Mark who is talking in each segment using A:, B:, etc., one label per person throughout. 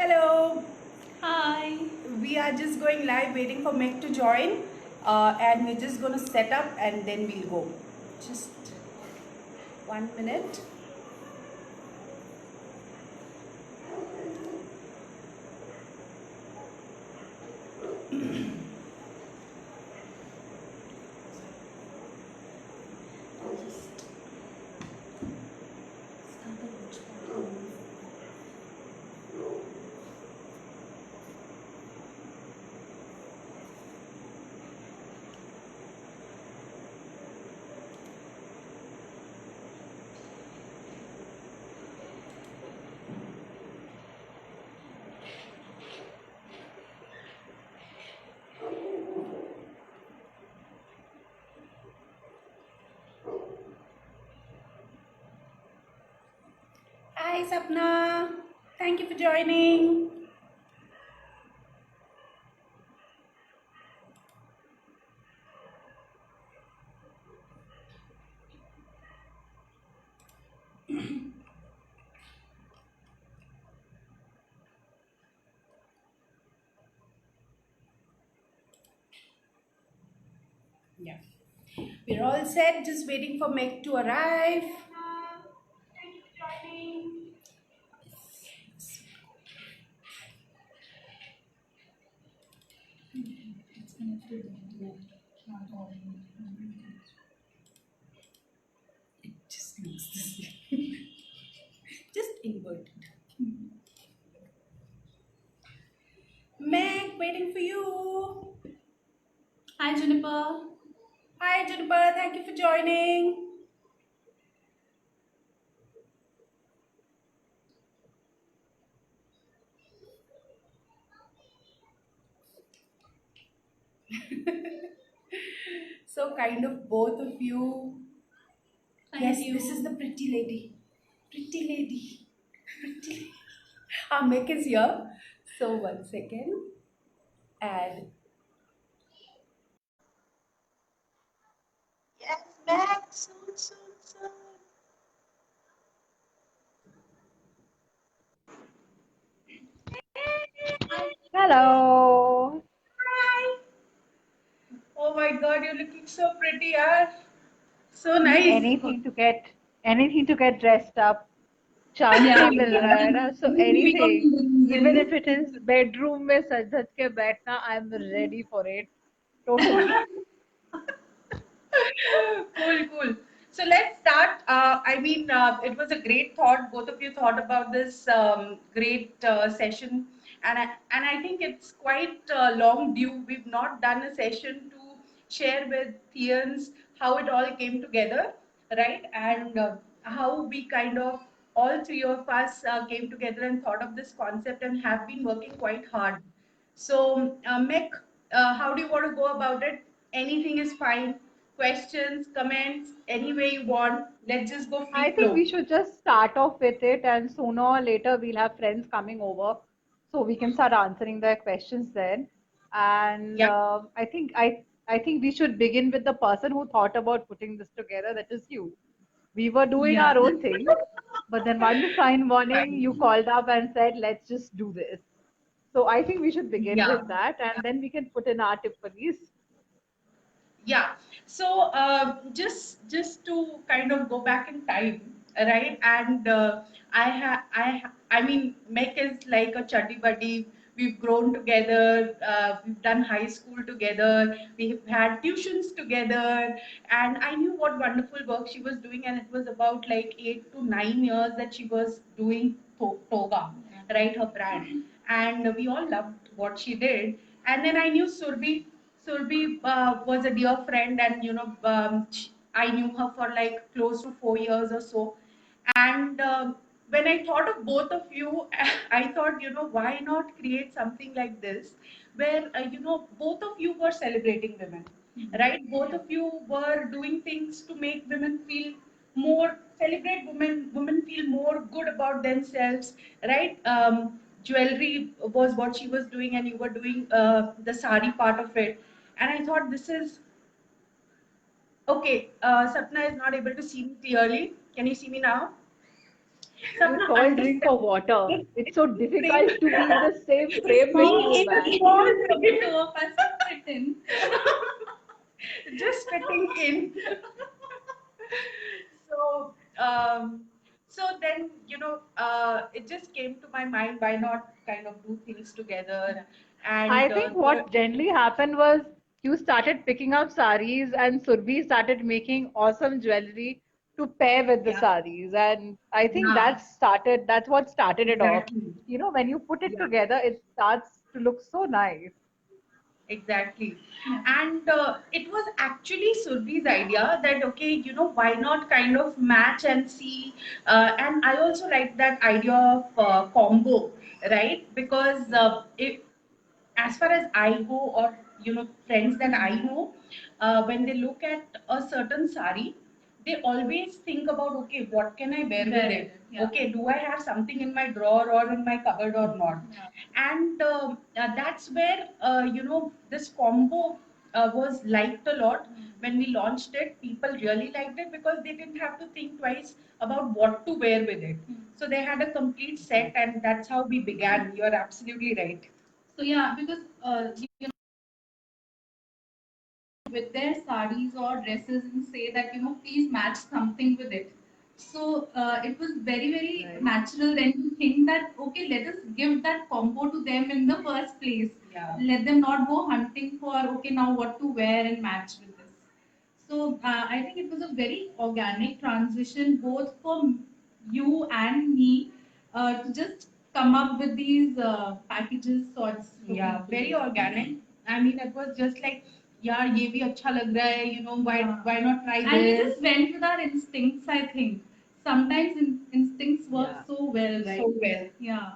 A: Hello,
B: Hi.
A: we are just going live waiting for Meg to join and we're just going to set up and then we'll go. Just 1 minute. Hi Sapna, thank you for joining. Yeah, we're all set, just waiting for Meg to arrive. Thank you for joining. It just looks this way. Just invert it. Meg, waiting for you.
B: Hi, Juniper.
A: Hi Juniper, thank you for joining. So kind of both of you.
B: Thank
A: Yes,
B: you.
A: this is the pretty lady. Pretty lady. Pretty lady. Our Meg is here. So 1 second. And
C: Yes, back soon, soon, soon.
D: Hello.
A: hi. Oh my god, you're looking so pretty, yaar. So nice.
D: Anything to get dressed up. Chance
B: Yeah.
D: नहीं मिल रहा है ना, so
B: We got
D: anything. Even
B: reason.
D: if it is bedroom में सज धज के बैठना, I'm ready for it. Totally.
A: Cool, cool. So let's start. It was a great thought. Both of you thought about this great session, and I think it's quite long due. We've not done a session to share with Theans how it all came together, right? And how we kind of all three of us came together and thought of this concept and have been working quite hard. So, Mick, how do you want to go about it? Anything is fine. Questions, comments, any way you want. Let's just go
D: I
A: free
D: think
A: flow.
D: we should just start off with it, and sooner or later we'll have friends coming over, so we can start answering their questions then. And
A: Yeah.
D: I think we should begin with the person who thought about putting this together. That is you. We were doing
B: Yeah.
D: our own thing, but then one fine morning you
A: Fine.
D: called up and said, "Let's just do this." So I think we should begin
A: Yeah.
D: with that, and then we can put in our tippanis.
A: Yeah. So just to kind of go back in time, right? And I mean, Meg is like a chuddy buddy. We've grown together. We've done high school together. We've had tuitions together, and I knew what wonderful work she was doing. And it was about like 8 to 9 years that she was doing Toga, right? Her brand, and we all loved what she did. And then I knew Surbi. Surbi was a dear friend, and I knew her for like close to 4 years or so. And when I thought of both of you, I thought, why not create something like this, where both of you were celebrating women, right? Both of you were doing things to make women feel more celebrate women feel more good about themselves, right? Jewelry was what she was doing, and you were doing the sari part of it. And I thought this is okay. Sapna is not able to see me clearly. Can you see me now?
D: You tall drink of water. It's so difficult to be in the same frame with
B: Small,
D: you, man.
B: small the two of us fit in.
A: Just fitting in. So, so then, it just came to my mind, why not kind of do things together?
D: I
A: And
D: think what generally happened was you started picking up saris and Surbhi started making awesome jewelry to pair with the
A: yeah,
D: saris. And I think
A: yeah,
D: that's what started it off.
A: exactly.
D: You know, when you put it
A: Yeah.
D: together, it starts to look so nice.
A: Exactly.
B: Yeah.
A: And it was actually Surbhi's idea that, okay, why not kind of match and see. And I also like that idea of combo, right? Because as far as I go, or, friends that I know, when they look at a certain sari, they always think about, okay, what can I wear with it?
B: Yeah.
A: Okay, do I have something in my drawer or in my cupboard or not?
B: Yeah.
A: And that's where this combo was liked a lot. When we launched it, people really liked it because they didn't have to think twice about what to wear with it. So they had a complete set, and that's how we began. You're absolutely right.
B: So yeah, because with their saris or dresses and say that please match something with it. So it was very
D: Right.
B: natural then to think that okay, let us give that combo to them in the first place.
A: Yeah.
B: Let them not go hunting for okay now what to wear and match with this. So I think it was a very organic transition both for you and me to just come up with these packages sorts. For
A: Yeah,
B: people.
A: very organic. I mean, it was just like, यार ये भी अच्छा लग रहा है, why not try
B: And we
A: this?
B: just went with our instincts, I think. Sometimes instincts work
D: Yeah.
B: so well, right?
A: So well.
B: Yeah.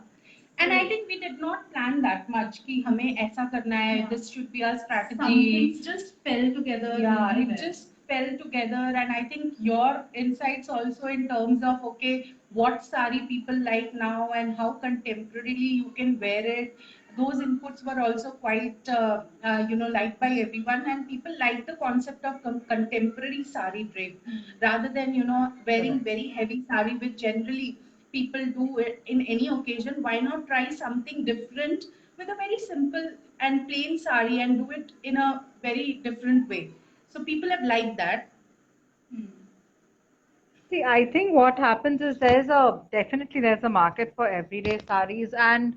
A: And
B: So
A: I think we did not plan that much कि हमें ऐसा करना है,
B: Yeah.
A: this should be our
B: some
A: strategy.
B: things just fell together.
A: Yeah,
B: really
A: it
B: well.
A: just fell together. And I think your insights also in terms of, okay, what sari people like now and how contemporarily you can wear it, those inputs were also quite liked by everyone, and people like the concept of contemporary sari drape rather than wearing
D: Correct.
A: very heavy sari, which generally people do it in any occasion. Why not try something different with a very simple and plain sari and do it in a very different way? So people have liked that.
B: Hmm.
D: See, I think what happens is there's a market for everyday saris, and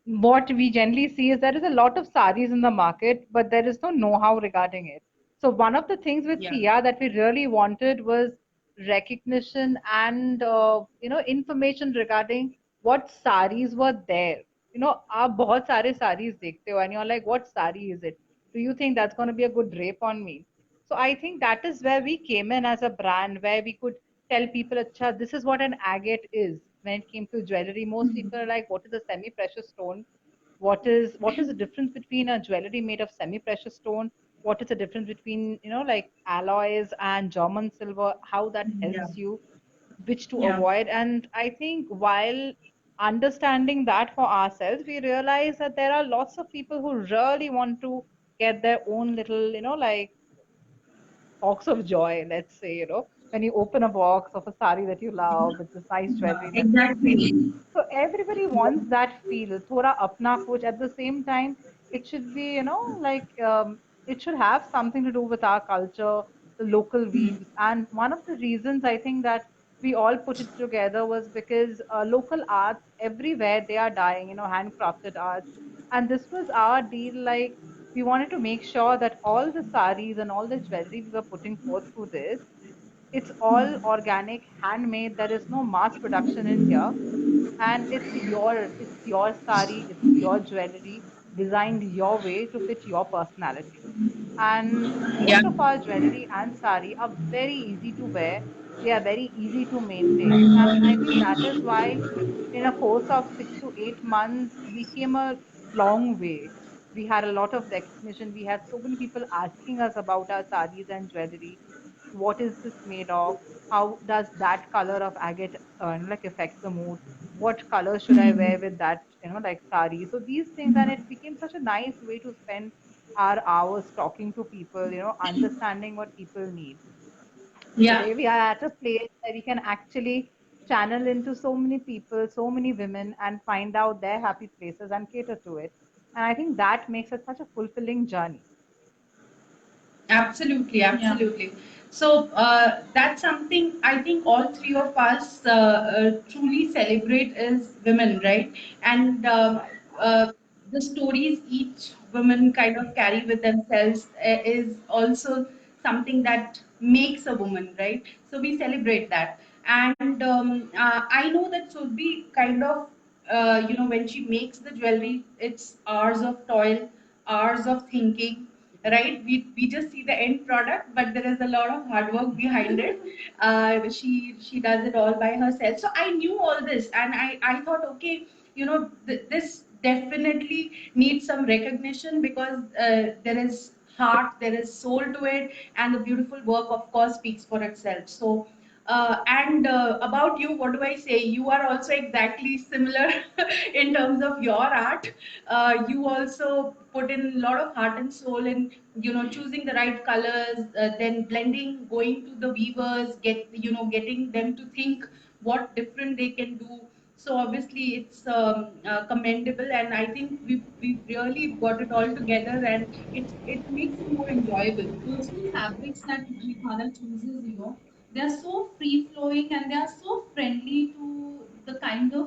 D: what we generally see is there is a lot of saris in the market, but there is no know-how regarding it. So one of the things with
A: Yeah.
D: Sia that we really wanted was recognition and information regarding what saris were there. You know, आप बहुत सारे saris देखते हो, and you're like, what sari is it? Do you think that's going to be a good drape on me? So I think that is where we came in as a brand, where we could tell people, "Acha, this is what an agate is." When it came to jewelry, most people are like, "What is a semi-precious stone? What is the difference between a jewelry made of semi-precious stone? What is the difference between like alloys and German silver? How that
A: Yeah.
D: helps you, which to
A: Yeah.
D: avoid?" And I think while understanding that for ourselves, we realize that there are lots of people who really want to get their own little box of joy, let's say, when you open a box of a sari that you love with this nice
A: Yeah,
D: jewelry that you pick.
A: exactly.
D: So everybody wants that feel, thoda apna kuch. At the same time, it should be, it should have something to do with our culture, the local weaves. And one of the reasons I think that we all put it together was because local arts everywhere they are dying, handcrafted arts. And this was our deal, like we wanted to make sure that all the saris and all the jewelry we were putting forth through this, it's all organic, handmade. There is no mass production in here, and it's your sari, it's your jewelry designed your way to fit your personality. And
A: Yeah.
D: most of our jewelry and sari are very easy to wear. They are very easy to maintain, and I think that is why in a course of 6 to 8 months we came a long way. We had a lot of recognition. We had so many people asking us about our saris and jewelry. What is this made of? How does that color of agate affect the mood? What color should I wear with that sari? So these things, and it became such a nice way to spend our hours talking to people, understanding what people need.
A: Yeah.
D: Today we are at a place where we can actually channel into so many people, so many women, and find out their happy places and cater to it. And I think that makes it such a fulfilling journey.
A: Absolutely,
B: Yeah.
A: absolutely. So that's something I think all three of us truly celebrate as women, right? And the stories each woman kind of carry with themselves is also something that makes a woman, right? So we celebrate that. And I know that Surbhi kind of, when she makes the jewelry, it's hours of toil, hours of thinking, right? We just see the end product, but there is a lot of hard work behind it. She does it all by herself. So I knew all this, and I thought, okay, this definitely needs some recognition because there is heart, there is soul to it, and the beautiful work, of course, speaks for itself. So. And about you, what do I say? You are also exactly similar in terms of your art. You also put in a lot of heart and soul in choosing the right colors, then blending, going to the weavers, getting them to think what different they can do. So obviously it's commendable, and I think we've really got it all together, and it makes it more enjoyable.
B: Also, the fabrics that Mikhala chooses, they are so free flowing and they are so friendly to the kind of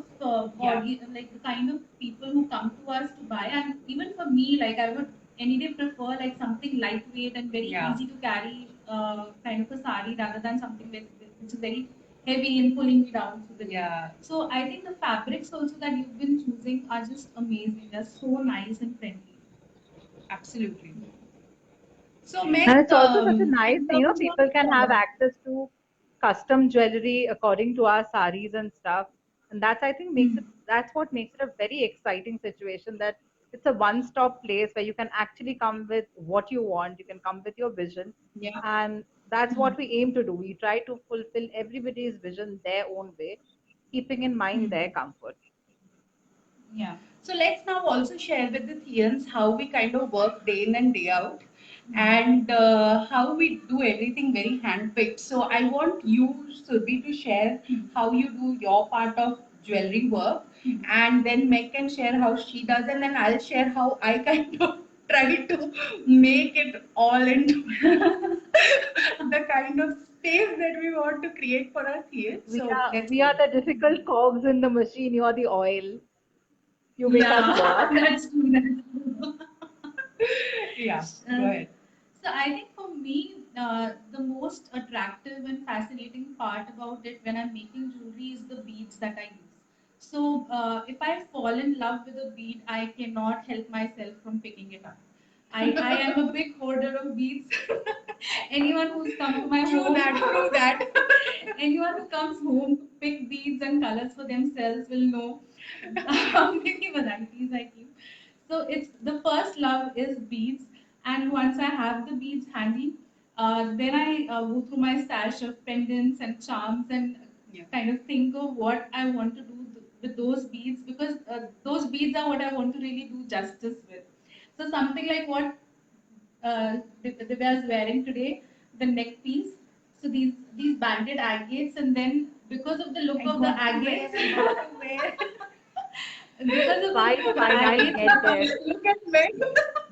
A: Yeah.
B: like the kind of people who come to us to buy. And even for me, like I would any day prefer like something lightweight and very
A: Yeah.
B: easy to carry kind of a sari rather than something which is very heavy and pulling me down through the day.
A: Yeah.
B: So I think the fabrics also that you've been choosing are just amazing. They're so nice and friendly.
A: Absolutely. So,
D: And
A: Meg,
D: it's also such a nice
A: in
D: thing,
A: terms
D: people can
A: of
D: have access to custom jewelry according to our saris and stuff. And that's, I think, that's what makes it a very exciting situation, that it's a one-stop place where you can actually come with what you want, you can come with your vision.
A: yeah.
D: And that's what we aim to do. We try to fulfill everybody's vision their own way, keeping in mind their comfort.
B: Yeah.
A: So let's now also share with the Theans how we kind of work day in and day out, and how we do everything very handpicked. So I want you, Surbhi, to share how you do your part of jewelry work, and then Meg can share how she does, and then I'll share how I kind of try to make it all into the kind of space that we want to create for our Theans.
D: We
A: So
D: are
A: let's
D: we
A: go.
D: are the difficult cogs in the machine. You are the oil. You make us
B: Yeah,
D: work.
B: that's true. That's true.
A: Yeah, go
B: Uh,
A: ahead.
B: so I think for me, the most attractive and fascinating part about it when I'm making jewelry is the beads that I use. So if I fall in love with a bead, I cannot help myself from picking it up. I am a big hoarder of beads. Anyone who's come to my
A: True
B: home,
A: that, true that.
B: anyone who comes home to pick beads and colors for themselves will know how many varieties I keep. So it's the first love is beads, and once I have the beads handy, then I go through my stash of pendants and charms and
A: Yeah.
B: kind of think of what I want to do with those beads, because those beads are what I want to really do justice with. So something like what Divya is wearing today, the neck piece. So these banded agates, and then because of the look
A: I
B: of the
A: got to wear,
B: agates,
A: I got to wear.
B: because of the look
D: Fine,
B: of the
D: fine, I'll
B: agates,
D: get there.
A: Look at me.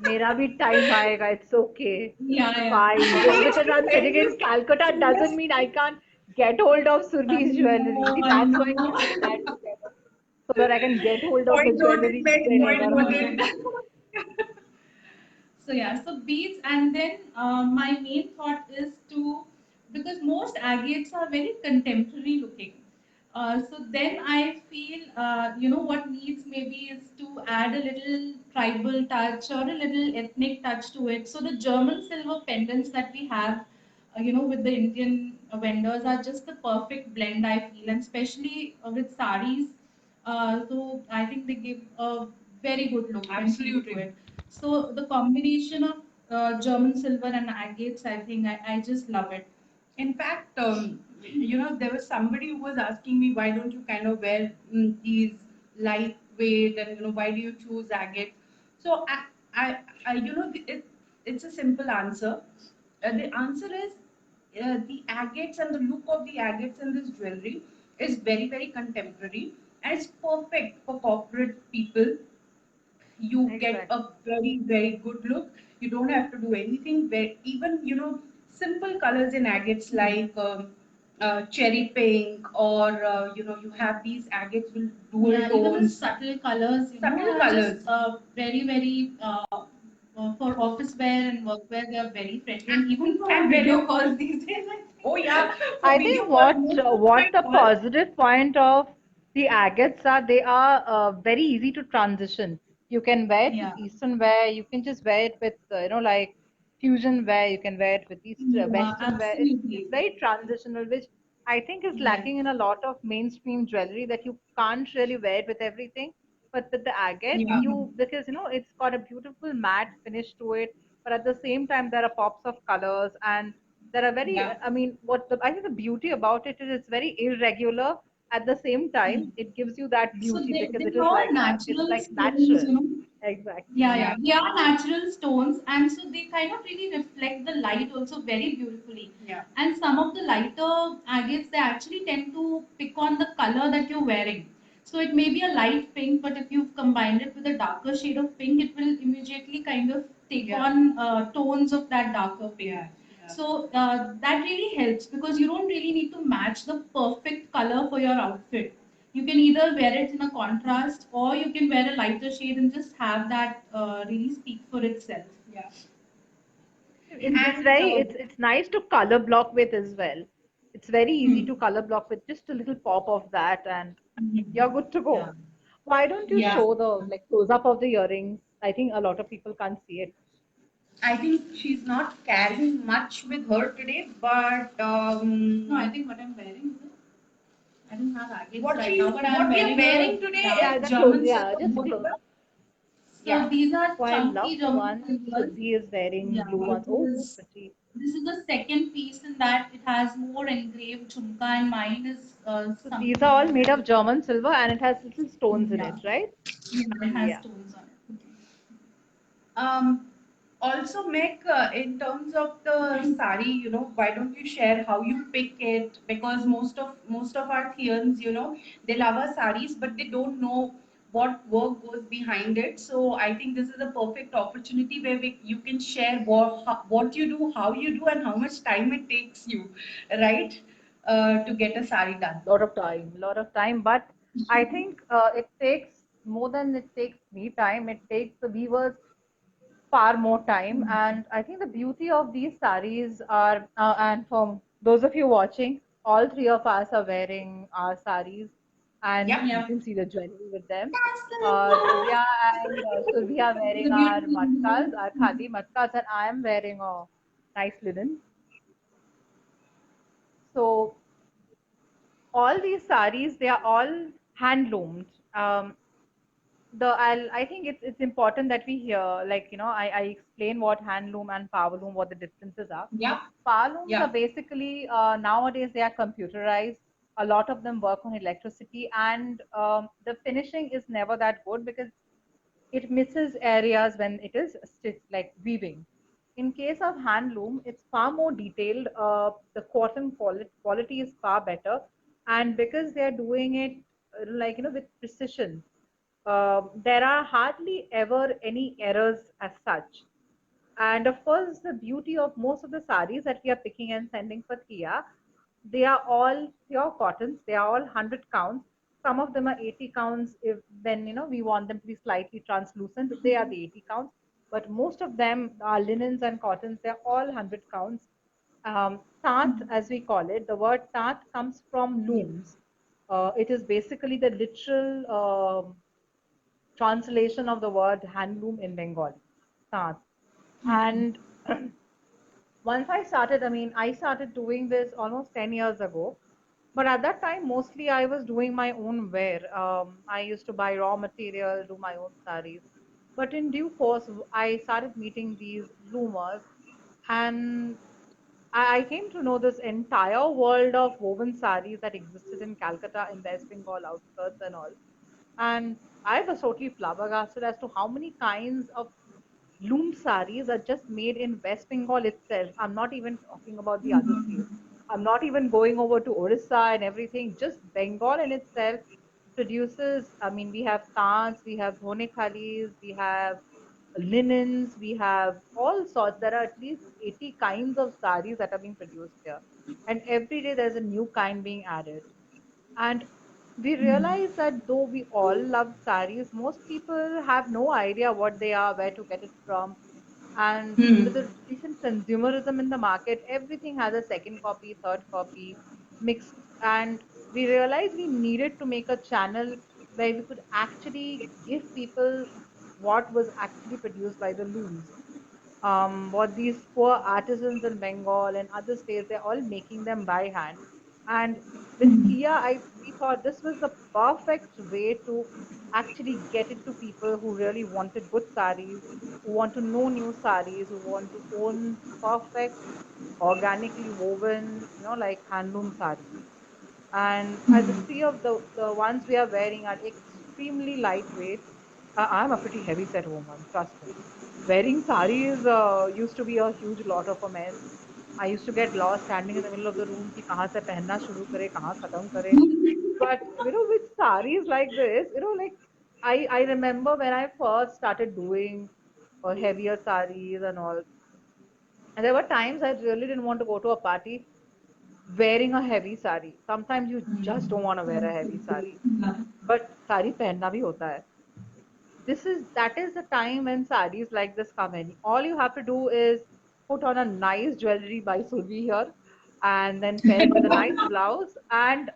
D: मेरा भी time आएगा. It's okay.
B: yeah, yeah.
D: Fine. Just
A: Age
D: because I'm sitting in
A: dependent.
D: Calcutta doesn't mean I can't get hold of
B: I
D: Surbhi's jewelry.
B: know, I
D: That's why we
B: know.
D: put that together. So that I can get hold of the
A: Point noted,
D: jewelry
A: Meg. Point
D: whenever I
A: noted.
D: want.
B: So yeah, so beads, and then my main thought is to, because most agates are very contemporary looking. So then I feel, what needs maybe is to add a little tribal touch or a little ethnic touch to it. So the German silver pendants that we have, with the Indian vendors are just the perfect blend, I feel, and especially with saris. So I think they give a very good look and feel to
A: Absolutely.
B: it. So the combination of German silver and agates, I think I just love it.
A: In fact, there was somebody who was asking me, why don't you kind of wear these lightweight, and why do you choose agate? So it's a simple answer. The answer is the agates and the look of the agates in this jewelry. is very, very contemporary, and it's perfect for corporate people. You get
D: Exactly.
A: a very, very good look. You don't have to do anything. Where even simple colors in agates like cherry pink, or you have these agates with dual
B: Yeah, even the
A: tones,
B: subtle colors,
A: subtle
B: are just
A: colors.
B: very, very for office wear and work wear, they are very friendly. And even for
A: And very,
B: video calls these days, I think.
A: oh yeah, for
D: I
A: video
D: think
A: calls, most of
D: what
A: my
D: the
A: calls.
D: positive point of the agates are, they are very easy to transition. You can wear it with
B: Yeah.
D: Eastern wear. You can just wear it with like fusion wear. You can wear it with
B: Yeah,
D: Western wear. It's
B: absolutely.
D: very transitional, which I think is lacking in
B: Yes.
D: a lot of mainstream jewelry, that you can't really wear it with everything. But with the agate,
A: Yeah,
D: because it's got a beautiful matte finish to it, but at the same time there are pops of colors, and there are very,
A: yeah.
D: I mean, I think the beauty about it is it's very irregular. At the same time, it gives you that
B: So
D: beauty because it
B: they're
D: is
B: all
D: like, it's
B: natural
D: like
B: stones,
D: natural. Exactly.
B: Yeah,
A: Yeah,
B: yeah. They are natural stones, and so they kind of really reflect the light also very beautifully.
A: yeah,
B: And some of the lighter agates, they actually tend to pick on the color that you're wearing. So it may be a light pink, but if you've combined it with a darker shade of pink, it will immediately kind of take
A: yeah,
B: on tones of that darker pink.
A: yeah, yeah.
B: So that really helps because you don't really need to match the perfect color for your outfit. You can either wear it in a contrast or you can wear a lighter shade and just have that really speak for itself.
A: Yeah.
D: It's
A: And
D: very, it's nice to color block with as well. It's very easy to
B: Hmm.
D: color block with just a little pop of that, and you're
B: Mhm.
D: good to
B: Yeah.
D: go. Why don't you
A: yeah,
D: show the like close up of the earrings? I think a lot of people can't see it.
A: I think she's not carrying much with her today, but
B: No, I think what I'm wearing is I don't have agates
A: what
B: right now,
A: she's
B: but I'm
A: what we are
B: wearing
A: wearing
B: a
A: today
B: yeah.
D: Yeah,
A: is
D: the close.
A: German
D: Yeah,
A: silver,
D: just
A: both of
D: close.
A: them.
B: So
A: Yeah.
B: these are
D: Oh, I love
B: chunky
D: the
B: German
D: one
B: silvers.
D: Surbhi is wearing,
B: Yeah,
D: blue ones. Oh, so pretty.
B: this is the second piece in that it has more engraved jhumka and mine is
D: So these are all
B: something.
D: made of German silver, and it has little stones in
B: Yeah,
D: it, right?
B: yeah, it has
D: Yeah.
B: stones on it.
A: Um, Also, Meg, in terms of the sari, why don't you share how you pick it? Because most of our theans, they love our saris, but they don't know what work goes behind it. So I think this is a perfect opportunity where you can share what you do, how you do, and how much time it takes you, right, to get a sari done.
D: Lot of time. But I think it takes more than it takes me time. It takes the weavers far more time. And I think the beauty of these saris are, and for those of you watching, all three of us are wearing our saris, and
A: Yep.
D: you
B: Yeah,
D: can see the jewelry with them.
B: that's the
D: Divya and Survi are wearing
B: the
D: our
B: beautiful.
D: matkas, our khadi matkas, and I am wearing a nice linen. So all these saris, they are all hand loomed. I think it's important that we hear, like, I explain what handloom and power loom, what the differences are.
A: Yeah.
D: Power looms are
A: Yeah.
D: basically, nowadays they are computerized. A lot of them work on electricity, and the finishing is never that good because it misses areas when it is stitched, like weaving. In case of handloom, it's far more detailed. The cotton quality is far better, and because they are doing it like, with precision, there are hardly ever any errors as such. And of course, the beauty of most of the saris that we are picking and sending for Kia, they are all pure cottons. They are all 100 counts. Some of them are 80 counts. If then we want them to be slightly translucent, they are the 80 counts. But most of them are linens and cottons. They're all 100 counts. Tat, as we call it, the word tat comes from looms. It is basically the literal translation of the word handloom in Bengali, tat. And once I started, I mean, I started doing this almost 10 years ago. But at that time, mostly I was doing my own wear. I used to buy raw material, do my own saris. But in due course, I started meeting these loomers, and I came to know this entire world of woven saris that existed in Calcutta, in West Bengal outskirts and all. And I was totally flabbergasted as to how many kinds of loom saris are just made in West Bengal itself. I'm not even talking about the other states. I'm not even going over to Orissa and everything. Just Bengal in itself produces, I mean, we have tans, we have dhone khalis, we have linens, we have all sorts. There are at least 80 kinds of saris that are being produced here. And every day there's a new kind being added. And we realize that though we all love saris, most people have no idea what they are, where to get it from. And with
A: Hmm.
D: the recent consumerism in the market, everything has a second copy, third copy mixed. And we realized we needed to make a channel where we could actually give people what was actually produced by the looms. What these poor artisans in Bengal and other states, they're all making them by hand. And with Kia, we thought this was the perfect way to actually get it to people who really wanted good saris, who want to know new saris, who want to own perfect, organically woven, like handloom saris. And the three of the ones we are wearing are extremely lightweight. I'm a pretty heavy set woman, trust me. Wearing saris used to be a huge lot of a mess. I used to get lost standing in the middle of the room कि कहाँ से पहनना शुरू करे, कहाँ खत्म करे. But with saris like this, like I remember when I first started doing heavier saris and all, and there were times I really didn't want to go to a party wearing a heavy sari. Sometimes you just don't want to wear a heavy sari. But sari pehenna bhi hota hai. That is the time when saris like this come in. All you have to do is put on a nice jewelry by Survi here, and then pair it with a nice blouse and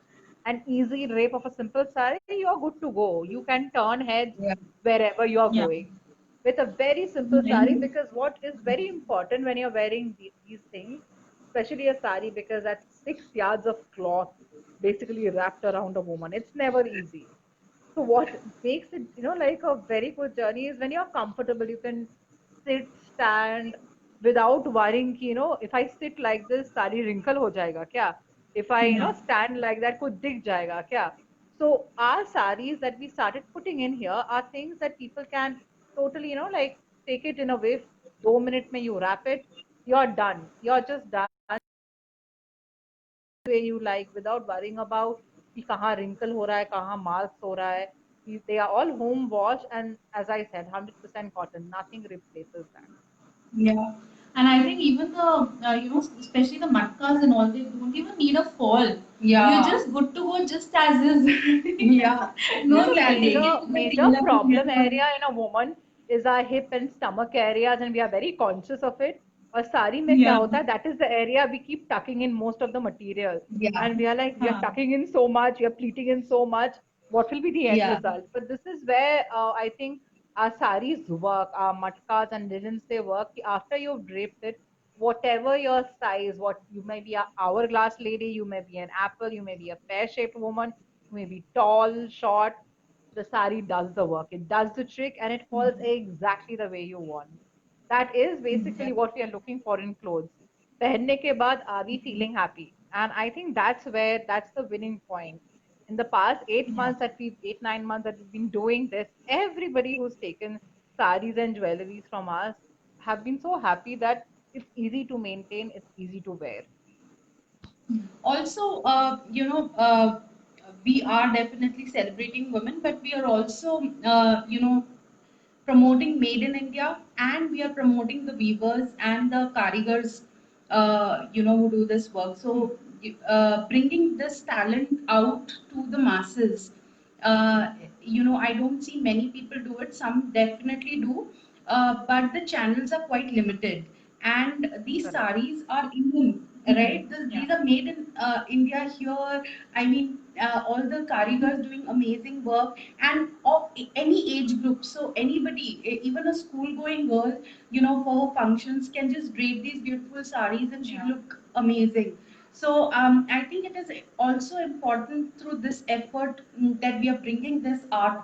D: an easy drape of a simple sari. You are good to go. You can turn heads
A: Yeah.
D: wherever you are
B: Yeah.
D: going with a very simple sari, because what is very important when you're wearing these things, especially a sari, because that's 6 yards of cloth basically wrapped around a woman. It's never easy. So what makes it, like a very good journey is when you're comfortable, you can sit, stand without worrying, if I sit like this, sari wrinkle ho jayega kya? If I, stand like that, kuch dig jayega kya? So our saris that we started putting in here are things that people can totally, like take it in a way. 2 minutes mein you wrap it, you're done. You're just done way you like without worrying about कि कहाँ wrinkle हो रहा है, कहाँ marks हो रहा है. They are all home wash, and as I said, 100% cotton. Nothing replaces that.
B: Yeah. And I think even the, especially the matkas and all, they don't even need a fall.
A: Yeah.
B: You're just good to go just as is.
A: Yeah.
B: No
D: The
B: need.
D: major problem area in a woman is our hip and stomach areas, and we are very conscious of it. और साड़ी में क्या
B: Yeah.
D: होता है, that is the area we keep tucking in most of the material,
A: Yeah.
D: and we are like, we are
B: हाँ.
D: tucking in so much, we are pleating in so much. What will be the end
A: Yeah.
D: result? But this is where I think our saris work, our matkas and linens, they work. कि after you've draped it, whatever your size, what you may be a hourglass lady, you may be an apple, you may be a pear-shaped woman, you may be tall, short, the sari does the work. It does the trick and it falls exactly the way you want. That is basically what we are looking for in clothes. पहनने के बाद, are we feeling happy? And I think that's the winning point. In the past 8 months 9 months that we've been doing this, everybody who's taken saris and jewelries from us have been so happy that it's easy to maintain, it's easy to wear.
A: Also, we are definitely celebrating women, but we are also, promoting Made in India, and we are promoting the weavers and the karigars, who do this work. So, bringing this talent out to the masses. I don't see many people do it. Some definitely do, but the channels are quite limited. And these
D: Correct.
A: saris are Indian, right?
B: Yeah.
A: These are made in India here. I mean, all the karigars doing amazing work, and of any age group. So anybody, even a school-going girl, for functions can just drape these beautiful saris and she
B: Yeah.
A: look amazing. So I think it is also important through this effort, that we are bringing this art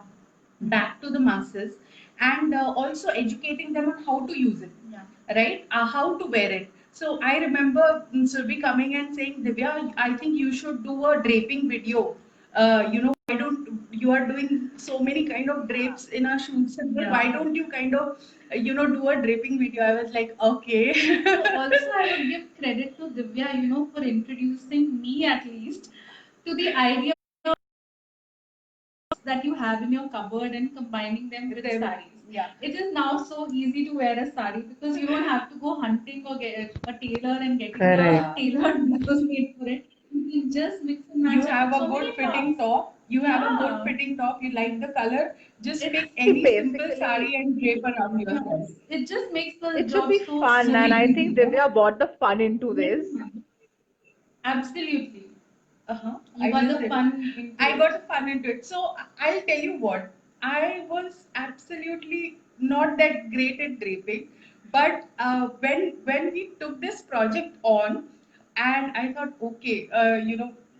A: back to the masses, and also educating them on how to use it,
B: Yeah.
A: right? How to wear it. So I remember Surbi coming and saying, Divya, I think you should do a draping video. Why don't you are doing so many kind of drapes in a shoot center. Why
B: Yeah.
A: don't you kind of do a draping video? I was like, okay.
B: Also, I would give credit to Divya, for introducing me at least to the idea that you have in your cupboard and combining them with
A: Them,
B: saris.
A: yeah.
B: It is now so easy to wear a sari because you don't have to go hunting or get a tailor and getting a
D: Correct.
B: tailored clothes made for it. You can just mix and match
A: You
B: it
A: have
B: with
A: a
B: so
A: good
B: many
A: fitting
B: props.
A: top. You have a good
B: Yeah.
A: fitting top. You like the color. Just
B: It's
A: pick
D: See,
A: any simple sari
D: basically,
A: and drape around yourself.
B: it just makes the
D: it should
B: job
D: be
B: so
D: fun, and I think
B: easy.
D: Divya brought the fun into this.
B: Absolutely.
A: Uh-huh.
B: You got the fun into
A: I
B: it.
A: got a fun into it. So I'll tell you what, I was absolutely not that great at draping, but when we took this project on, and I thought, okay,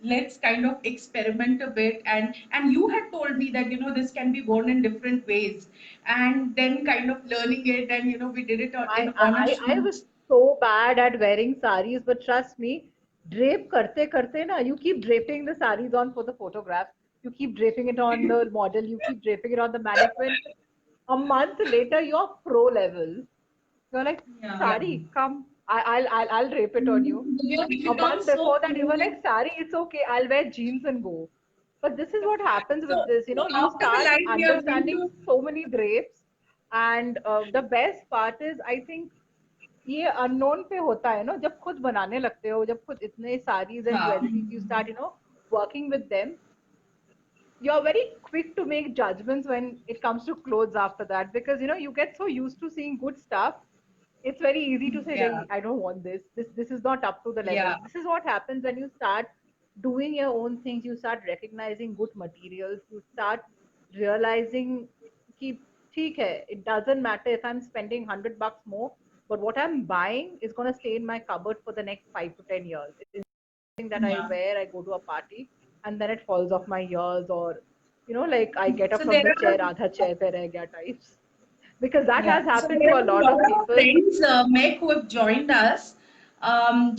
A: let's kind of experiment a bit, and you had told me that this can be worn in different ways, and then kind of learning it, and we did it on a
D: I
A: shoot.
D: was so bad at wearing saris, but trust me, drape karte karte na, you keep draping the saris on for the photographs, you keep draping it on the model, you keep draping it on the mannequin. A month later, you're pro level. You're like,
B: Yeah.
D: sari, come, I'll drape it on you.
B: You
D: A
B: become
D: month
B: so
D: before that, you were
B: fluid.
D: like, sari, it's okay, I'll wear jeans and go. But this is what happens with
A: So,
D: this.
A: so
D: You
A: after the
D: start
A: line, we are going
D: understanding
A: to.
D: so many drapes, and the best part is, I think, ये unknown पे होता है ना जब खुद बनाने लगते हो जब खुद इतने sarees and
A: हाँ.
D: jewelries you start working with them, you're very quick to make judgments when it comes to clothes after that because you get so used to seeing good stuff. It's very easy to say,
A: Yeah.
D: "Nahi, I don't want this. This is not up to the level."
A: Yeah.
D: This is what happens when you start doing your own things. You start recognizing good materials. You start realizing कि ठीक है, it doesn't matter if I'm spending $100 more, but what I'm buying is going to stay in my cupboard for the next 5 to 10 years. It's something that I
B: Yeah.
D: wear, I go to a party, and then it falls off my ears, or like I get up
A: So
D: from
A: there
D: the chair,
A: are
D: आधा chair पे रह गया types. Because that
A: Yeah.
D: has
A: So
D: happened
A: there
D: to
A: are
D: a
A: a
D: lot
A: lot
D: of
A: of
D: people.
A: friends, Meg, who have joined us.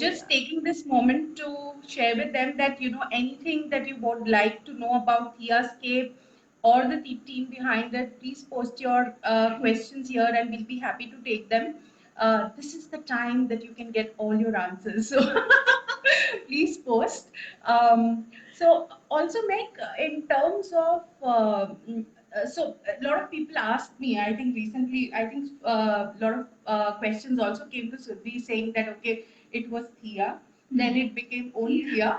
A: Just
D: Yeah.
A: taking this moment to share with them that anything that you would like to know about Theascape or the team behind it, please post your questions here, and we'll be happy to take them. This is the time that you can get all your answers. So please post. So also, Meg, in terms of so a lot of people asked me, I think recently, I think a lot of questions also came to Surbhi saying that, okay, it was Thea, then it became own Thea,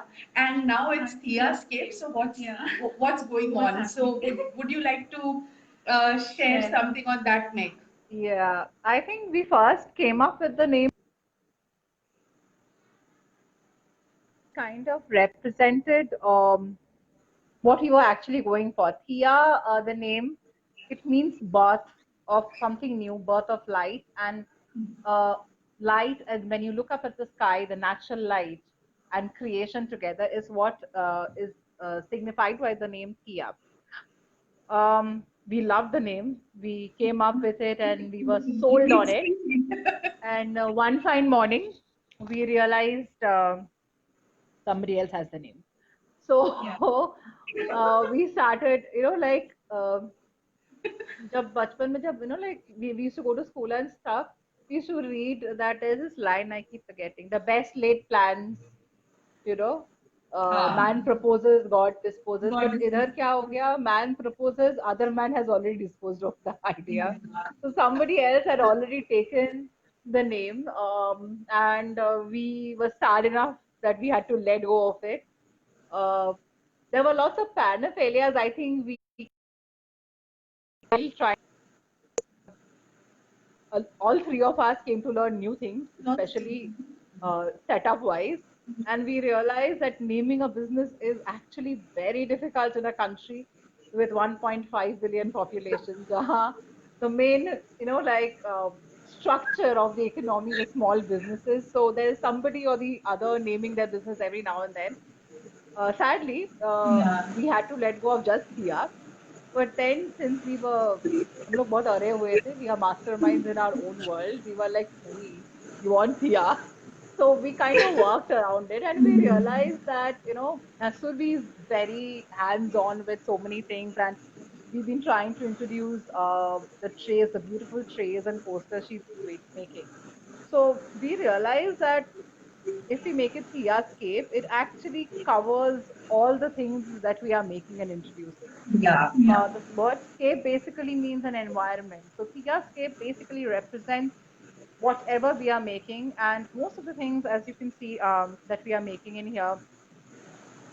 A: and now it's Theascape. So
B: Yeah.
A: what's going
B: What's
A: on? So
B: happening?
A: would you like to share
B: Share.
A: something on that, Meg?
D: Yeah, I think we first came up with the name kind of represented what we were actually going for. Thea, the name, it means birth of something new, birth of light, and uh, light, and when you look up at the sky, the natural light and creation together is what is signified by the name Thea. We loved the name. We came up with it and we were sold on it. And one fine morning, we realized somebody else has the name.
B: Yeah.
D: So we started, like जब बचपन में जब like we used to go to school and stuff, we used to read that there's this line I keep forgetting. The best laid plans, you know,
A: हाँ.
D: man proposes, God disposes.
B: God
D: But
B: is
D: इधर क्या हो गया? Man proposes, other man has already disposed of the idea. So somebody else had already taken the name, and we were sad enough that we had to let go of it. Uh, there were lots of paraphilias. I think we will try. All three of us came to learn new things,
B: Lots of
D: especially setup wise. And we realized that naming a business is actually very difficult in a country with 1.5 billion population. Jahan the main, structure of the economy is small businesses. So there's somebody or the other naming their business every now and then. Sadly,
B: Yeah.
D: we had to let go of just Thea. But then, since हम लोग बहुत अरे हुए थे, we are masterminds in our own world. We were like, नहीं, you want Thea? So we kind of worked around it, and we realized that, Surbi is very hands-on with so many things, and we've been trying to introduce the trays, the beautiful trays and posters she's making. So we realized that if we make it Theascape, it actually covers all the things that we are making and introducing.
A: Yeah.
B: Yeah.
D: The word scape basically means an environment. So Theascape basically represents whatever we are making, and most of the things, as you can see, that we are making in here,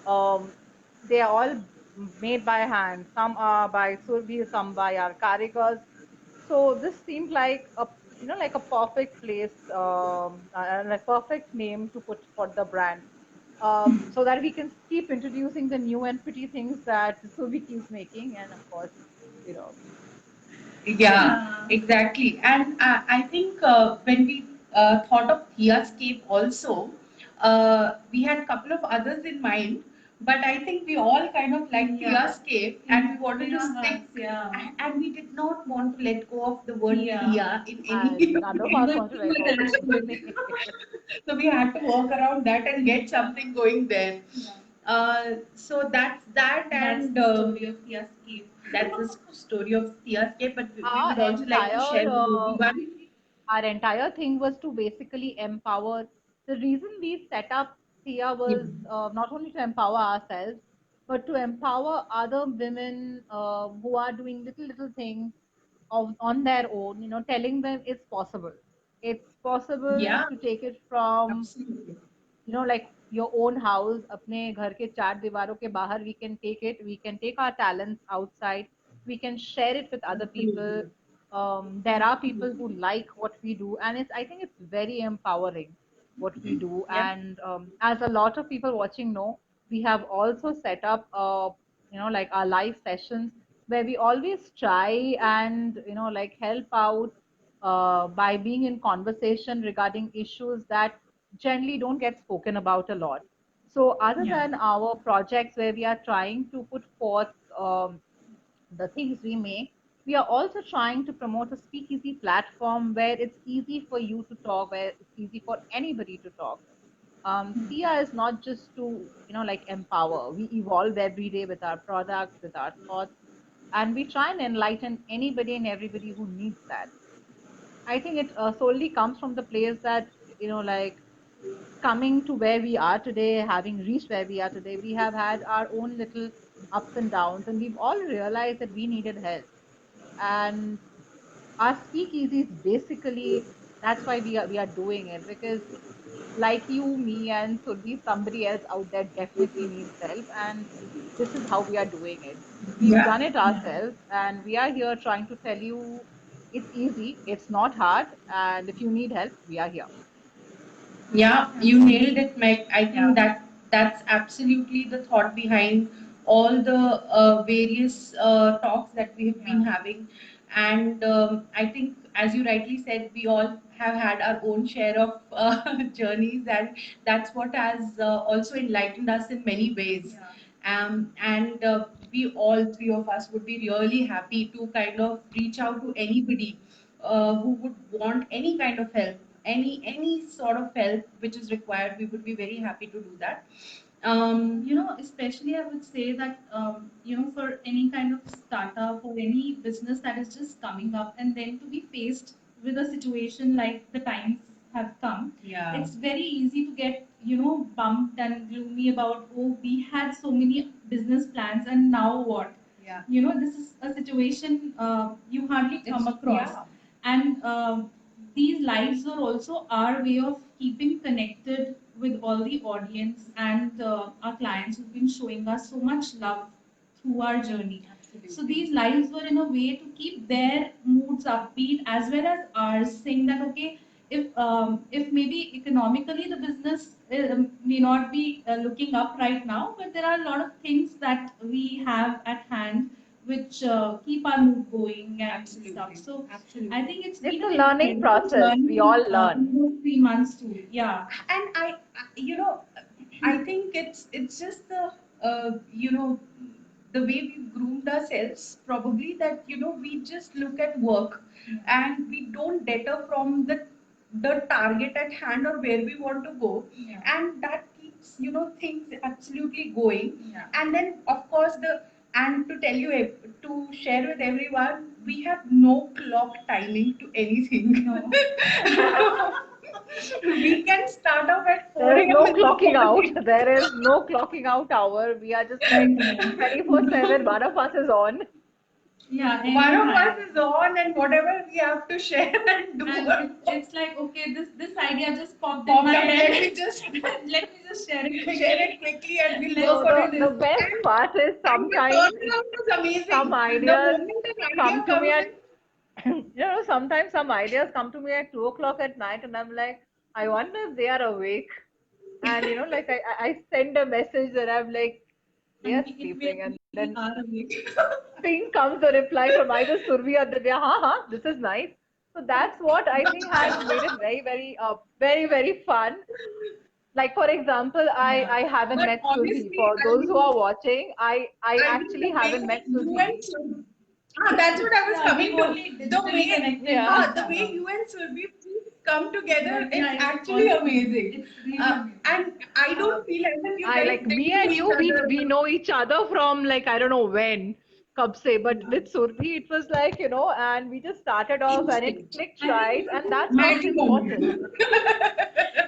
D: um, they are all made by hand. Some are by Surbi, some by our karigars. So this seemed like like a perfect place, and a perfect name to put for the brand, so that we can keep introducing the new and pretty things that Surbi keeps making, and of course, you know,
A: Yeah,
B: Yeah.
A: exactly. And I think when we thought of Theascape also, we had a couple of others in mind, but I think we all kind of like
B: Yeah.
A: Theascape and we
B: In
A: wanted to
B: our
A: stick,
B: hearts, yeah.
A: and we did not want to let go of the word
B: Yeah.
A: Thea in
D: and
A: any
D: none of
A: way.
D: us
B: Good
D: want to
B: to
D: let go of it.
B: attachment.
A: So we had to work around that and get something going there.
B: Yeah.
A: So that's that,
B: That's
A: and
B: the story of the escape.
A: that's the story of Theascape. But we
D: Our
A: would also like to share
D: entire
A: with
D: uh,
A: everyone.
D: our entire thing was to basically empower. The reason we set up Thea
A: Yeah.
D: was not only to empower ourselves, but to empower other women who are doing little things on their own. Telling them it's possible. It's possible
A: Yeah,
D: to take it from
A: absolutely.
D: like your own house, अपने घर के चार दीवारों के बाहर. We can take it. We can take our talents outside. We can share it with other people.
A: Absolutely.
D: There are people who like what we do, and I think it's very empowering what we do.
A: Yeah.
D: And as a lot of people watching know, we have also set up, like our live sessions where we always try and like help out by being in conversation regarding issues that generally don't get spoken about a lot. So, other
A: Yeah.
D: than our projects where we are trying to put forth the things we make, we are also trying to promote a speakeasy platform where it's easy for you to talk, where it's easy for anybody to talk. Tia is not just to, like empower. We evolve every day with our products, with our thoughts, and we try and enlighten anybody and everybody who needs that. I think it solely comes from the place that, like coming to where we are today, having reached where we are today, we have had our own little ups and downs, and we've all realized that we needed help. And our speakeasy is basically that's why we are doing it, because like you, me, and Surbi, somebody else out there definitely needs help, and this is how we are doing it. We've
A: Yeah.
D: done it ourselves, and we are here trying to tell you it's easy, it's not hard, and if you need help, we are here.
A: Yeah, you nailed it, Meg. I think
B: Yeah.
A: that's absolutely the thought behind all the various talks that we have been
B: Yeah.
A: having. And I think, as you rightly said, we all have had our own share of journeys, and that's what has also enlightened us in many ways.
B: Yeah.
A: And we all three of us would be really happy to kind of reach out to anybody who would want any kind of help, any sort of help which is required. We would be very happy to do that.
B: Especially I would say that, for any kind of startup or any business that is just coming up, and then to be faced with a situation like the times have come,
A: Yeah.
B: it's very easy to get, bumped and gloomy about, oh, we had so many business plans and now what?
A: Yeah.
B: This is a situation you hardly come across.
A: Yeah.
B: And these lives were also our way of keeping connected with all the audience and our clients who've been showing us so much love through our journey.
A: Absolutely.
B: So these lives were in a way to keep their moods upbeat as well as ours, saying that okay, if maybe economically the business may not be looking up right now, but there are a lot of things that we have at hand which keep our mood going and
A: Absolutely.
B: stuff. So
A: Absolutely.
B: I think it's
D: It's
B: been
D: a
B: an
D: learning
B: incredible
D: process. We
B: journey
D: all learn.
B: in those 3 months too. Yeah.
A: And you know, I think it's just the the way we groomed ourselves, probably, that we just look at work,
B: Yeah.
A: and we don't deter from the target at hand or where we want to go,
B: Yeah.
A: and that keeps things absolutely going.
B: Yeah.
A: And then of course and to tell you to share with everyone, we have no clock timing to anything.
B: No.
A: We can start off at 4
D: There is no
A: a.m. in the
D: clocking out.
A: morning.
D: There is no clocking out hour. We are just like 24/7. One of us is on.
B: Yeah,
A: One of
B: anytime.
A: us is on, and whatever we have to share and do.
B: And it's like, okay, this idea just popped in
A: Popped
B: my
A: up,
B: head.
A: let me just
B: Let me just share it quickly.
A: share it quickly and we'll
B: Let's
A: work
D: So
A: on
B: do
A: it.
D: the
B: this.
D: best part is
A: And the
D: sometimes
A: turnaround was amazing.
D: some
A: The
D: ideas
A: moment an idea
D: come to me
A: comes
D: at
A: in,
D: sometimes some ideas come to me at 2 o'clock at night, and I'm like, I wonder if they are awake. And like I send a message and I'm like, they are
B: And if we
D: sleeping, and
B: really
D: then
B: are awake.
D: ping comes the reply from either Survi or Divya, this is nice. So that's what I think has made it very, very, very, very fun. Like for example, I
B: Yeah.
D: I haven't
A: but
D: met Survi.
A: honestly,
D: For
A: I
D: those who
A: mean,
D: are watching, I
A: I mean
D: actually
A: the
D: haven't
A: way
D: met
A: you
D: Survi.
A: and Surbi, that's what I was
B: Yeah,
A: coming
B: we've
A: to.
B: only
A: The
B: digitally
A: way,
B: connected
D: Yeah.
B: with each
A: the way
B: other.
A: you and Surbi come together,
B: But
A: it's
B: yeah, it's
A: actually
B: awesome.
A: amazing.
B: It's really amazing.
A: And I
B: Uh,
A: don't feel as if you
D: I
A: guys
D: like
A: didn't
D: me
A: know
D: and
A: each
D: you, we
A: other.
D: know each other from like I don't know when, kab se, but
B: yeah.
D: with Surbi it was like, and we just started off and it
A: Instinct.
D: clicked
B: I think
D: right,
B: it
D: and
B: could
D: that's
B: be
D: what's
A: Matrimony.
D: important.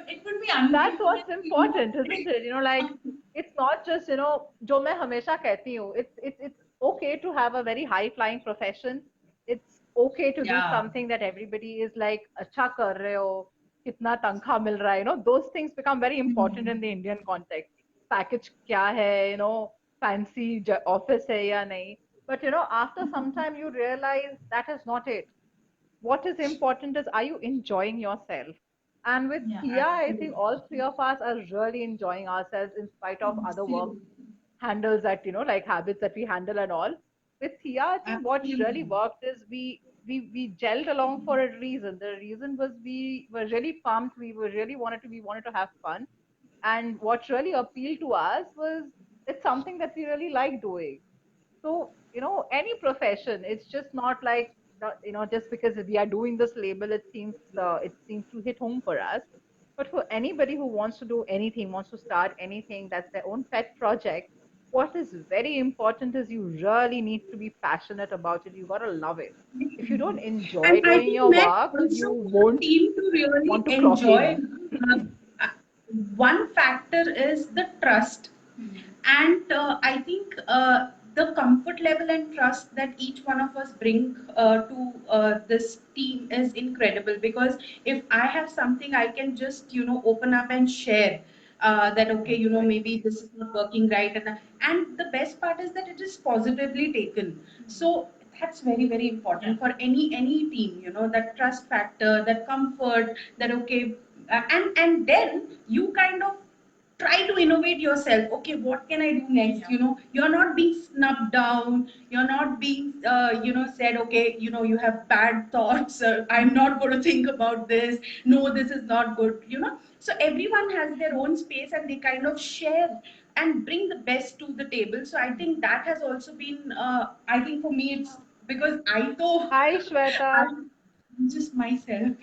B: it could be
D: That's what's
B: uncomfortable,
D: important, isn't it? Like it's not just, जो मैं हमेशा कहती हूँ, it's okay to have a very high flying profession. It's okay to do
A: Yeah.
D: something that everybody is like अच्छा कर रहे हो, कितना तनख्वाह मिल रहा है, those things become very important in the Indian context. Package क्या है, fancy office है या नहीं. But after some time you realize that is not it. What is important is, are you enjoying yourself? And with
B: Yeah,
D: Thea, I think all three of us are really enjoying ourselves in spite of other work
B: absolutely.
D: handles that, like habits that we handle and all. With Thea, I think what really
B: Absolutely.
D: worked is we gelled along for a reason. The reason was we were really pumped. We wanted to have fun. And what really appealed to us was it's something that we really like doing. So, any profession, it's just not like, just because we are doing this label, it seems to hit home for us. But for anybody who wants to do anything, wants to start anything, that's their own pet project, what is very important is you really need to be passionate about it. You got to love it. If you don't
A: And
D: enjoy
A: I
D: doing
A: think
D: your
A: Matt
D: work, you
A: also for the
D: won't
A: team to really
D: want to clock
A: enjoy,
D: in.
A: uh, one factor is the trust.
B: Hmm.
A: And I think the comfort level and trust that each one of us bring to this team is incredible, because if I have something I can just open up and share, that okay, maybe this is not working right, and the best part is that it is positively taken. So that's very very
B: Yeah.
A: important for any team, that trust factor, that comfort, that okay, and then you kind of try to innovate yourself. Okay, what can I do next?
B: Yeah.
A: You're not being snubbed down, you're not being said, okay, you have bad thoughts, I'm not going to think about this, no, this is not good. So everyone has their own space and they kind of share and bring the best to the table. So I think that has also been, I think for me it's because I thought
D: Hi, Shweta.
A: I'm just myself.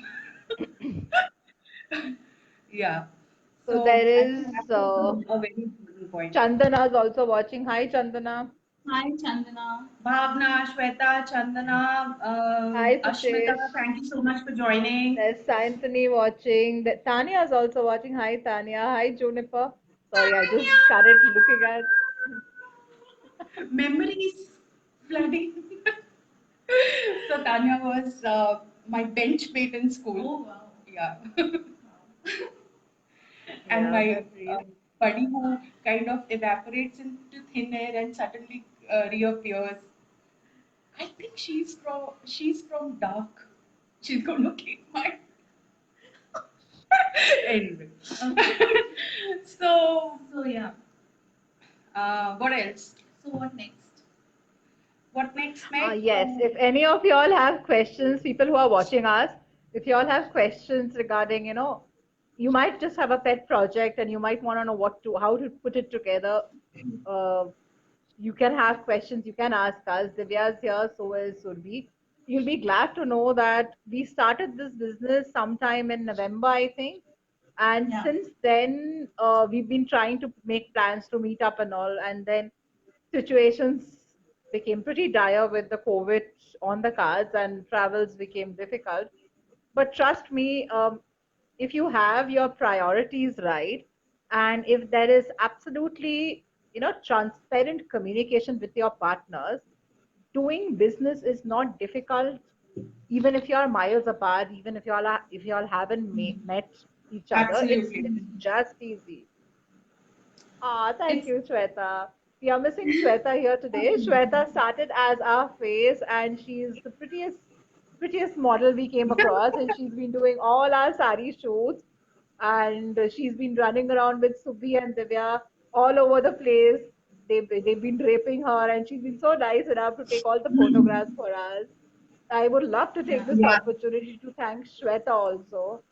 A: Yeah.
D: So
A: So
D: there
A: I think
D: is
A: that is a very important point.
D: Chandana is also watching. Hi, Chandana.
B: Hi, Chandana.
A: Bhavna, Shweta, Chandana,
D: Hi,
A: Ashmita,
D: Suchesh.
A: thank you so much for joining.
D: There's Anthony watching. Tanya is also watching. Hi, Tanya. Hi, Juniper. Sorry, I just
A: Tanya!
D: started looking at.
A: Memories flooding. So Tanya was my bench mate in school.
B: Oh wow.
A: Yeah.
B: Wow.
A: And
D: Yeah,
A: my
D: memories.
A: buddy who kind of evaporates into thin air and suddenly reappears. I think she's from Dark. She's going to kick my anyway.
B: Okay.
A: So
B: So yeah.
A: what else?
B: So what next?
A: What next, Meg?
D: Yes, if any of y'all have questions, people who are watching us, if y'all have questions regarding, you might just have a pet project and you might want to know how to put it together. Uh, you can have questions, you can ask us. Divya's here, so is Surbi. You'll be glad to know that we started this business sometime in November, I think. And
B: Yeah.
D: since then, we've been trying to make plans to meet up and all. And then situations became pretty dire with the COVID on the cards, and travels became difficult. But trust me, if you have your priorities right, and if there is absolutely, transparent communication with your partners, doing business is not difficult. Even if you are miles apart, even if you all haven't met each other, it's
A: Absolutely.
D: just easy. Ah, thank
B: It's
D: you, Shweta. We are missing Shweta here today. Shweta started as our face, and she's the prettiest model we came across, and she's been doing all our sari shoots, and she's been running around with Subhi and Divya all over the place. They've been draping her, and she's been so nice enough to take all the photographs for us. I would love to take
B: yeah.
D: this
A: Yeah.
D: opportunity to thank Shweta also.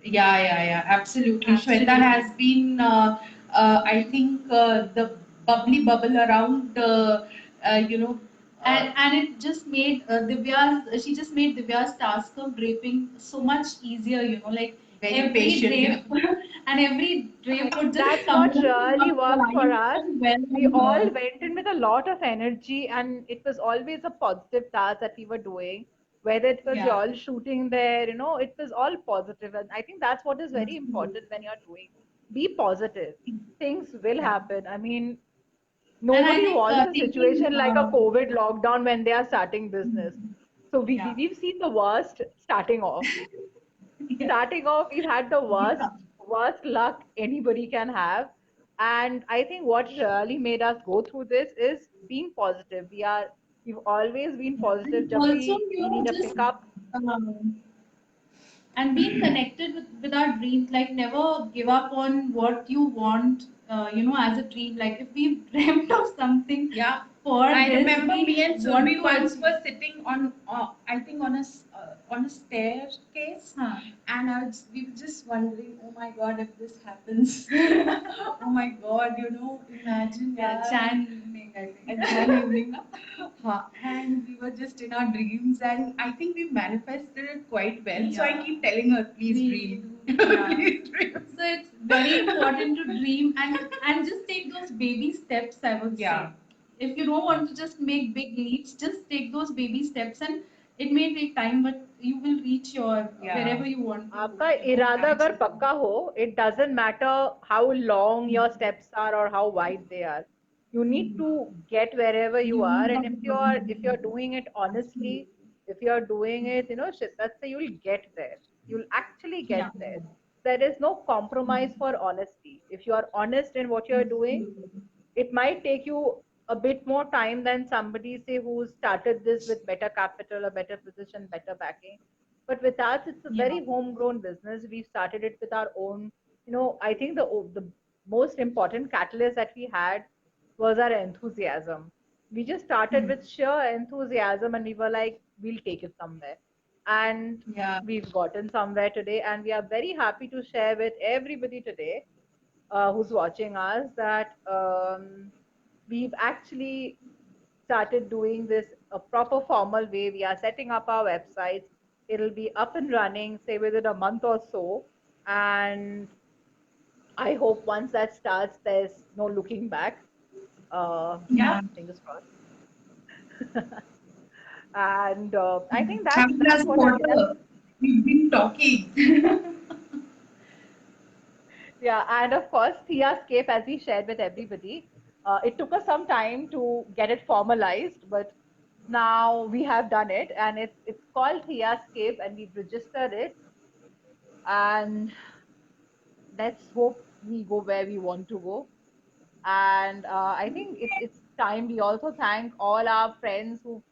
A: Yeah, absolutely. Shweta
B: Absolutely.
A: has been, I think, the bubbly bubble around, you know, uh,
B: And it just made Divya's she just made Divya's task of draping so much easier, like
A: very
B: every
A: patient. Yeah.
B: drape and every
D: I
B: drape would
D: think
B: just
D: that's
B: come
D: what
B: in
D: really worked for
B: aligned
D: us.
B: so well
D: We
B: on
D: all
B: her.
D: went in with a lot of energy, and it was always a positive task that we were doing. Whether it was
B: Yeah.
D: y'all shooting there, it was all positive. And I think that's what is very important when you're doing. Be positive. Things will
B: Yeah.
D: happen. I mean,
B: And I
D: nobody
B: think
D: wants a
B: taking
D: situation like a COVID lockdown when they are starting business. So
B: yeah.
D: we've seen the worst starting off.
B: Yeah.
D: Starting off, we've had the
B: Yeah.
D: worst luck anybody can have. And I think what really made us go through this is being positive. We've always been
B: Yeah.
D: positive.
B: And
D: Jab
B: also,
D: we need a
B: just
D: pickup.
B: um, and being connected with our dreams, like never give up on what you want, as a dream. Like if we've dreamt of something
A: Yeah.
B: for
A: I
B: this,
A: remember
B: we
A: me and
B: want
A: Surbi
B: to
A: once
B: achieve.
A: were sitting on, I think on a staircase,
B: Huh.
A: and we were just wondering, oh my God, if this happens, oh my God, imagine,
B: Yeah,
A: yeah,
B: Jan evening, I
A: a
B: think.
A: Jan evening, and we were just in our dreams, and I think we manifested it quite well. So I
B: Yeah.
A: keep telling her, please
B: We
A: dream,
B: do. Yeah.
A: please dream.
B: So it's very important to dream and just take those baby steps, I would say.
A: Yeah.
B: If you don't want to just make big leaps, just take those baby steps, and it may take time, but you will reach your
A: Yeah.
B: wherever you want to go,
D: आपका इरादा अगर
A: Absolutely.
D: पक्का हो, it doesn't matter how long your steps are or how wide they are. You need to get wherever you
B: You
D: are,
B: need
D: and if you're doing it honestly, if you're doing it, shit, that's say you'll get there. You'll actually
B: yeah.
D: get there. There is no compromise for honesty. If you are honest in what you're doing, it might take you a bit more time than somebody say who started this with better capital, a better position, better backing. But with us, it's a
B: Yeah.
D: very homegrown business. We started it with our own. I think the most important catalyst that we had was our enthusiasm. We just started with sheer enthusiasm, and we were like, we'll take it somewhere. And
A: Yeah.
D: we've gotten somewhere today, and we are very happy to share with everybody today who's watching us that we've actually started doing this a proper formal way. We are setting up our websites. It'll be up and running, say within a month or so. And I hope once that starts, there's no looking back.
A: Yeah.
B: Yeah.
D: Fingers crossed. And I think
A: Having
D: that's
A: a
D: what it is.
A: supporter, we've been talking.
D: Yeah, and of course, Theascape, as we shared with everybody, it took us some time to get it formalized, but now we have done it, and it's called Theascape, and we've registered it, and let's hope we go where we want to go. And I think it's time we also thank all our friends who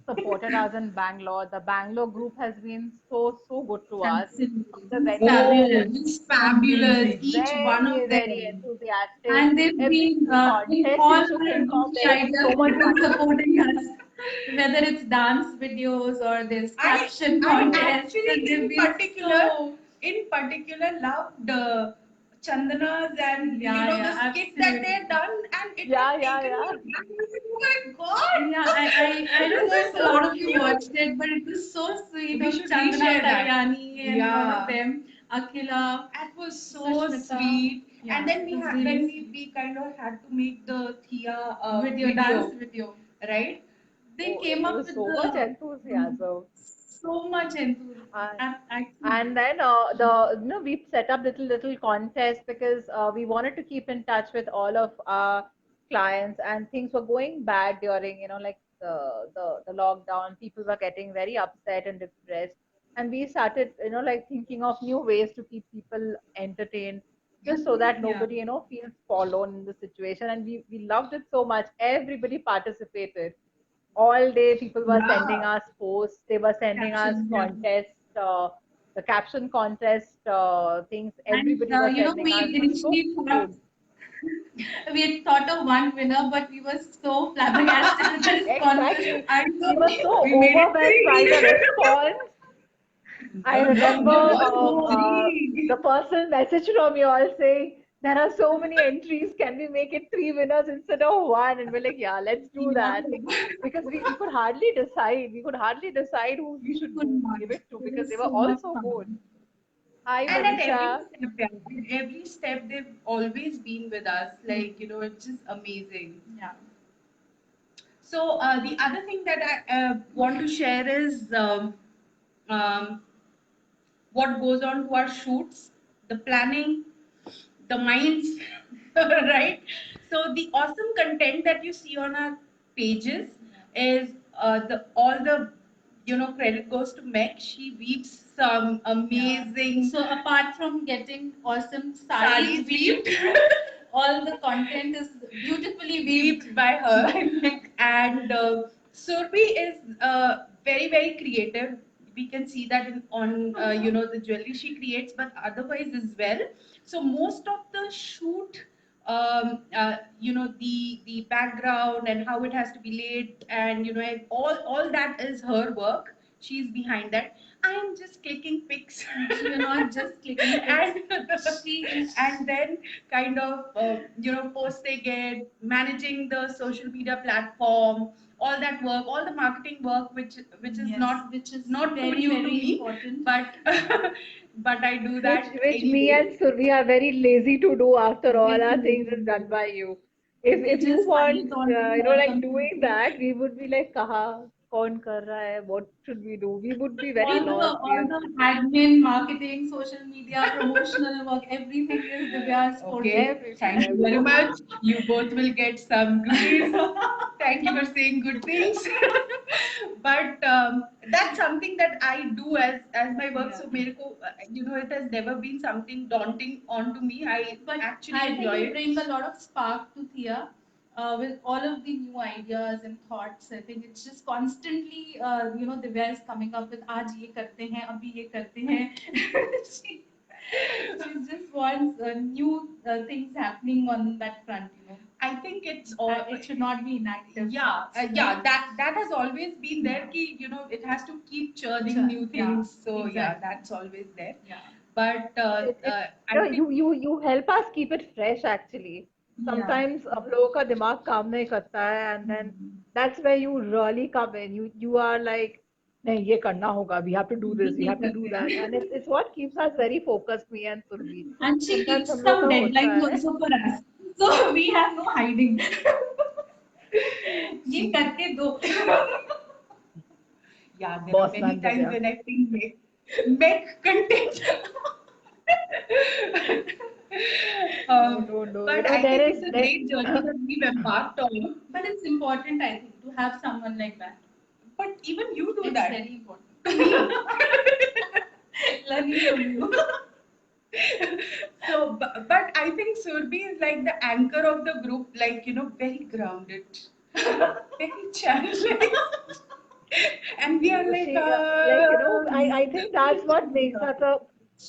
D: supported us in Bangalore. The Bangalore group has been so good to us.
B: Absolutely.
D: The very
A: Oh,
B: Fabulous.
A: it's fabulous.
B: Amazing.
A: Each one
D: very
A: of
D: very
A: them.
D: enthusiastic.
B: And they've
D: Every
B: been in
D: contest you
B: all
D: should
B: the
D: think of,
B: niche
D: there's
B: ideas
D: so much
B: they've been supporting us, whether it's dance videos or there's
A: I
B: caption
A: I
D: oh
B: contests,
A: actually
B: and they've been so
A: in particular loved Chandana's and
B: Yeah,
A: the
B: yeah,
A: skit that they had
B: absolutely.
A: done, and it
D: Yeah,
A: had
D: yeah,
A: taken
D: yeah.
A: me back. I was like, oh my god!
B: Yeah, I
A: It
B: don't know
A: was
B: if a
A: so
B: lot of you
A: cute.
B: watched it, but it was so sweet
A: We
B: of
A: should
B: Chandana
A: reshare that.
B: Kalyani and all of
A: Yeah.
B: them, Akhila,
A: That was so
B: Sushmita.
A: sweet.
B: Yeah,
A: And then
B: it was really sweet.
A: we kind of had to make the Thea
B: Video, dance video.
A: right?
B: They
D: Oh,
B: came
D: there
B: up
D: was
B: with
D: so much
B: the
D: enthusiasm.
B: so much enthusiasm.
D: And
B: Actually,
D: and then we set up little contests because we wanted to keep in touch with all of our clients, and things were going bad during like the lockdown. People were getting very upset and depressed, and we started like thinking of new ways to keep people entertained, just so that
B: yeah.
D: nobody feels forlorn in the situation. And we loved it so much. Everybody participated all day. People were sending
A: Yeah.
D: us posts, they were sending us
B: Captions, yeah.
D: contests, the caption contest things,
B: And
D: everybody was
B: we
D: sending us. It was so
B: initially thought
D: good.
B: we had thought of one winner, but we were so flabbergasted with the responses.
D: Exactly.
A: I
D: We
A: know
D: were so
A: we made it
D: overwhelmed by the
A: three.
D: response. I
A: No, no,
D: remember
A: it was
D: the
A: three.
D: person messaged from you all saying, there are so many entries. Can we make it three winners instead of one? And we're like, yeah, let's do
B: Yeah.
D: that. Because we could hardly decide. We could hardly decide who we
B: We
D: should
B: could not.
D: give it to
B: It
D: because they
B: was
D: were
B: so
D: all
B: much
D: so good.
B: fun.
D: Hi,
A: And at
D: Manisha.
A: every step, they've always been with us. Like, it's just amazing.
B: Yeah.
A: So, the other thing that I want to share is um, what goes on to our shoots, the planning, the minds, right? So the awesome content that you see on our pages is the all the credit goes to Meg. She weaves some
B: Yeah.
A: amazing
B: So apart from getting awesome
A: saris
B: saris
A: weaved.
B: weaved, all the content is beautifully weaved
A: Weaved by her.
B: by Meg.
A: And Surbi is very creative. We can see that on the jewelry she creates, but otherwise as well. So most of the shoot, the background and how it has to be laid, and and all that is her work. She's behind that. I am just clicking pics.
B: You're not just clicking
A: and
B: pics. She is.
A: and then kind of posting it, managing the social media platform, all that work, all the marketing work, which is
B: Yes,
A: not
B: which is
A: not too
B: very,
A: new to
B: very
A: me,
B: important.
A: but but I do that
D: Which me
A: anyway.
D: and Survi are very lazy to do after all
B: Very
D: our things is
B: lazy.
D: done by you.
B: We
D: If you
B: just pile
D: want
B: it on to the
D: like doing
B: computer.
D: that, we would be like, kaha, kaun kar raha hai? What should we do? We would be very lost. We
B: All
D: are
B: the admin, marketing, social media, promotional work, everything is Divya's forte.
A: Okay,
D: everything,
A: thank you very
D: everything.
A: much. You both will get some goodies. Thank you for saying good things. But that's something that I do as my work.
B: Yeah.
A: So, मेरे को, it has never been something daunting onto me. I
B: But
A: actually
B: I think
A: enjoy
B: you
A: it.
B: bring a lot of spark to Thea with all of the new ideas and thoughts. I think it's just constantly, Divya is coming up with आज ये करते हैं, अभी ये करते हैं. she, she just wants new things happening on that front.
A: I think it's all.
B: It should not be inactive.
A: Yeah,
B: thoughts,
A: that has always been there. Ki, it has to keep churning new
B: Yeah,
A: things. So yeah,
B: exactly.
A: that's always there.
B: Yeah.
A: But
D: It
A: I think
D: you help us keep it fresh actually.
B: Yeah.
D: Sometimes हम लोगों का दिमाग काम नहीं करता है, and then that's where you really come in. You are like, नहीं ये करना होगा. We have to do this. We
B: ये
D: have to do
B: करते
D: that,
B: हैं.
D: and it's what keeps us very focused. Me and Survi.
B: And she
D: Sometimes
B: keeps
D: हम लोग
B: some
D: का होता
B: deadlines
D: है.
B: also for us. So we have no hiding. ये करके दो.
A: yeah, there are
D: Boss
A: many
D: man
A: times
D: Divya.
A: when I think make content.
D: No.
A: But I
D: There
A: think
D: is
A: it's a
D: there.
A: great journey that we've embarked on.
B: But it's important, I think, to have someone like that.
A: But even you do
B: It's
A: that.
B: very important. Learning from you.
A: So, but I think Surbi is like the anchor of the group, like, very grounded, very challenging. And we are like,
D: I think that's what makes us a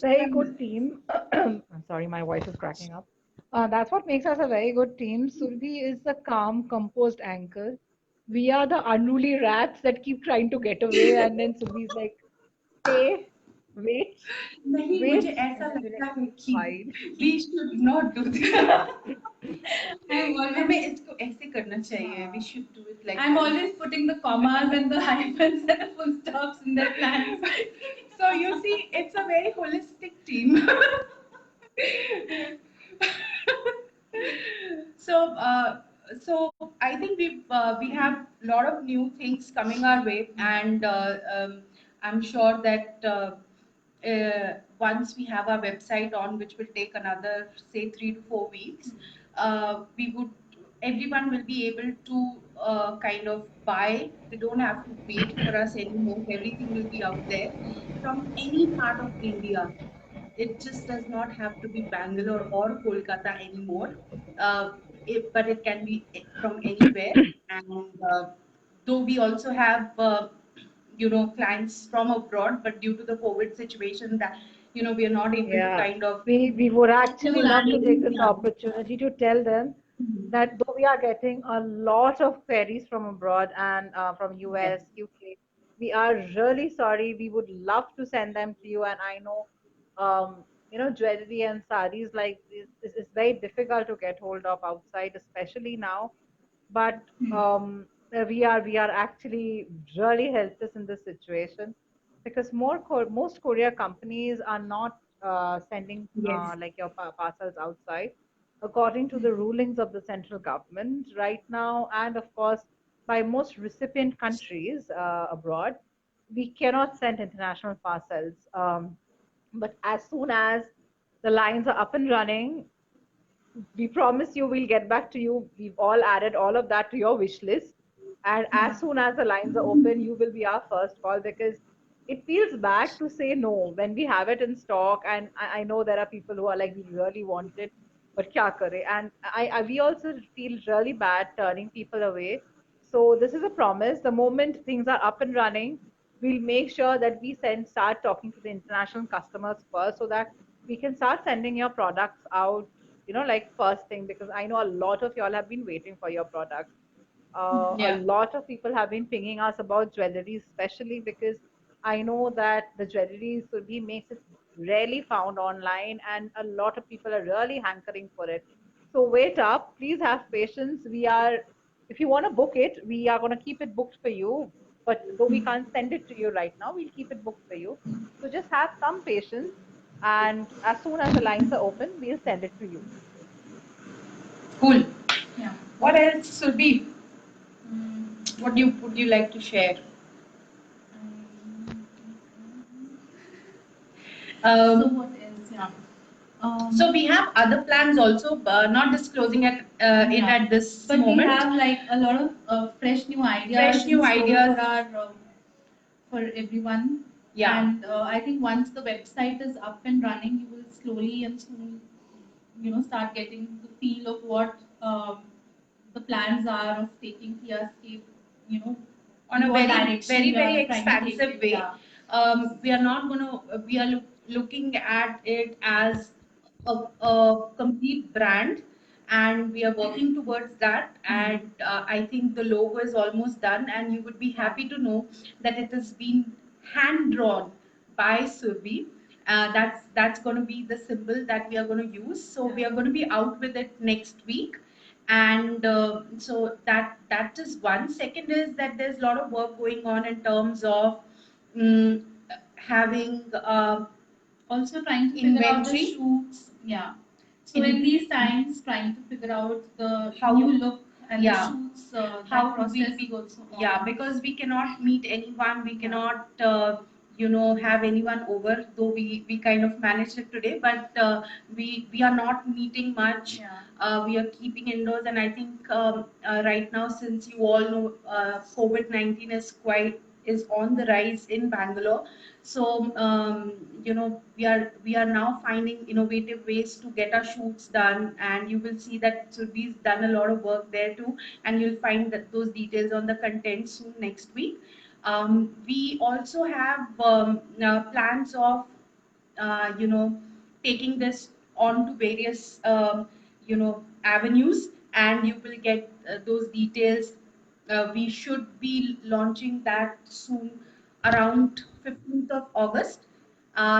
D: very good team. I'm sorry, my voice is cracking up. That's what makes us a very good team. Surbi is the calm, composed anchor. We are the unruly rats that keep trying to get away, and then Surbi is like, stay. Wait,
A: नहीं मुझे
D: wait
A: ऐसा लगता
D: until
A: है
D: you
A: कि
D: find.
A: we should not do this.
B: I'm always
A: हमें इसको ऐसे करना चाहिए. We
B: हाँ.
A: should do it like
B: I'm
A: that.
B: always putting the commas and the hyphens and the full stops in their plans.
A: So you see, it's a very holistic team. so so I think we have a lot of new things coming our way, and I'm sure that once we have our website on, which will take another say 3 to 4 weeks, we would everyone will be able to kind of buy. They don't have to wait for us anymore. Everything will be out there from any part of India. It just does not have to be Bangalore or Kolkata anymore. Uh, but it can be from anywhere. And though we also have, clients from abroad, but due to the COVID situation, that we are not able to
D: Yeah,
A: kind of
D: we would actually love to take this
A: plan.
D: opportunity to tell them that though we are getting a lot of queries from abroad and from
A: Yes.
D: US, UK, we are really sorry. We would love to send them to you, and I know, jewelry and sarees like this is very difficult to get hold of outside, especially now. But we are actually really helpless in this situation because most courier companies are not sending
A: Yes.
D: like your parcels outside according to the rulings of the central government right now, and of course by most recipient countries abroad. We cannot send international parcels, but as soon as the lines are up and running, we promise you we'll get back to you. We've all added all of that to your wish list. And as soon as the lines are open, you will be our first call because it feels bad to say no when we have it in stock. And I know there are people who are like, we really want it, but kya kare? And we also feel really bad turning people away. So this is a promise. The moment things are up and running, we'll make sure that start talking to the international customers first so that we can start sending your products out, like first thing, because I know a lot of y'all have been waiting for your products. A
A: Yeah.
D: lot of people have been pinging us about jewelry, especially because I know that the jewelry Surbhi makes it rarely found online, and a lot of people are really hankering for it. So wait up, please have patience. If you want to book it, we are going to keep it booked for you. But though we can't send it to you right now, we'll keep it booked for you. So just have some patience, and as soon as the lines are open, we'll send it to you.
A: Cool.
B: Yeah.
A: What else, Surbi?
B: Mm,
A: What you would you like to share?
B: um, so
A: Um,
B: what else? Yeah.
A: so we have other plans also, not disclosing it
B: Yeah.
A: at this
B: But we
A: moment.
B: have like a lot of fresh new
A: Fresh
B: ideas in
A: new
B: store
A: ideas.
B: for our for everyone.
A: Yeah.
B: And I think once the website is up and running, you will slowly and soon, start getting the feel of what the plans are of taking PRScape, you know,
A: On a
B: what
A: very
B: direction
A: very
B: we
A: very
B: are trying to take
A: expansive
B: it.
A: way.
B: Yeah.
A: We are not going to we are looking at it as a complete brand, and we are working towards that. And I think the logo is almost done, and you would be happy to know that it has been hand drawn by Surbi. That's going to be the symbol that we are going to use. So we are going to be out with it next week, and so that is one. Second is that there's a lot of work going on in terms of mm, having
B: Also trying to figure out the
A: inventory.
B: shoots. Yeah. So in these times, trying to figure out the
A: How-
B: new look and
A: yeah.
B: the shoots,
A: How
B: that
A: would we
B: process
A: be
B: is also on.
A: yeah, because we cannot meet anyone, we
B: Yeah.
A: cannot have anyone over, though we kind of managed it today, but we are not meeting much.
B: Yeah.
A: We are keeping indoors, and I think right now, since you all know, COVID-19 is on the rise in Bangalore. So we are now finding innovative ways to get our shoots done, and you will see that Surbhi's done a lot of work there too, and you'll find that those details on the content soon next week. We also have plans of taking this on to various avenues, and you will get those details. We should be launching that soon, around 15th of August.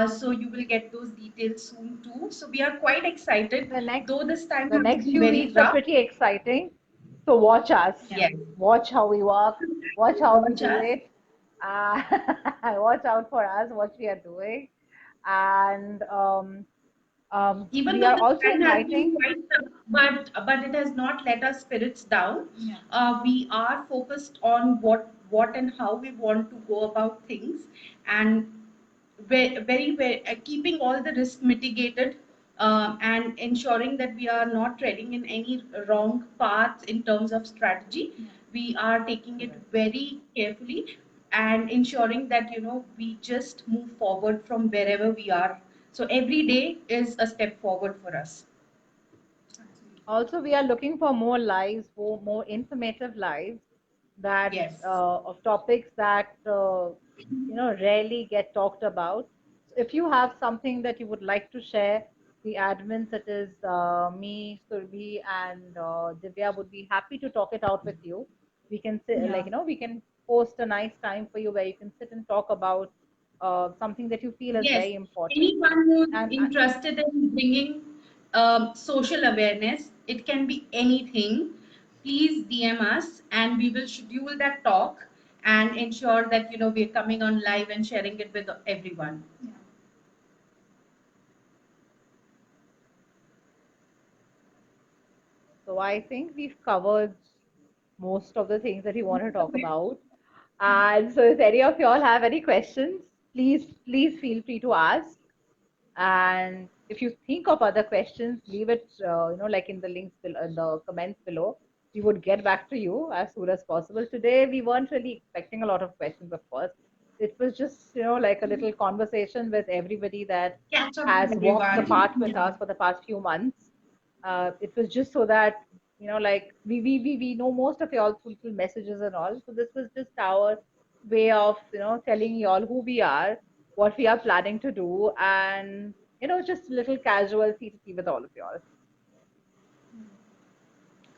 A: So you will get those details soon too. So we are quite excited,
D: The next
A: though this time
D: the
A: has
D: next
A: been
D: few
A: very
D: weeks are
A: rough.
D: pretty exciting. So watch us.
B: Yeah.
A: Yes,
D: Watch how we work. Watch how we
A: watch
D: do
A: us.
D: it. Uh, watch out for us, what we are doing. And
A: Even
D: we
A: though
D: are
A: the
D: also
A: time has been
D: inviting.
A: quite tough, but it has not let our spirits down.
B: Yeah.
A: We are focused on what and how we want to go about things, and very keeping all the risk mitigated, and ensuring that we are not treading in any wrong paths in terms of strategy.
B: Yeah.
A: We are taking it very carefully and ensuring that we just move forward from wherever we are. So every day is a step forward for us.
B: Absolutely.
D: Also, we are looking for more lives, for more informative lives that
A: Yes.
D: of topics that rarely get talked about. So if you have something that you would like to share, the admins, that is me, Surbhi, and Divya, would be happy to talk it out with you. We can sit,
B: Yeah.
D: we can post a nice time for you where you can sit and talk about something that you feel is
A: Yes,
D: very important.
A: anyone who's
D: And
A: interested in bringing social awareness, it can be anything. Please DM us, and we will schedule that talk and ensure that we're coming on live and sharing it with everyone.
B: Yeah.
D: So I think we've covered most of the things that we want to talk about. And so if any of y'all have any questions, please feel free to ask. And if you think of other questions, leave it, like in the links below, in the comments below. We would get back to you as soon as possible. Today, we weren't really expecting a lot of questions, of course. It was just, like a little conversation with everybody that
A: Catch up with
D: has walked the
A: everyone.
D: path with us for the past few months. It was just so that, like we know most of y'all through messages and all. So this was just our way of, telling y'all who we are, what we are planning to do, and just a little casual C2C with all of y'all.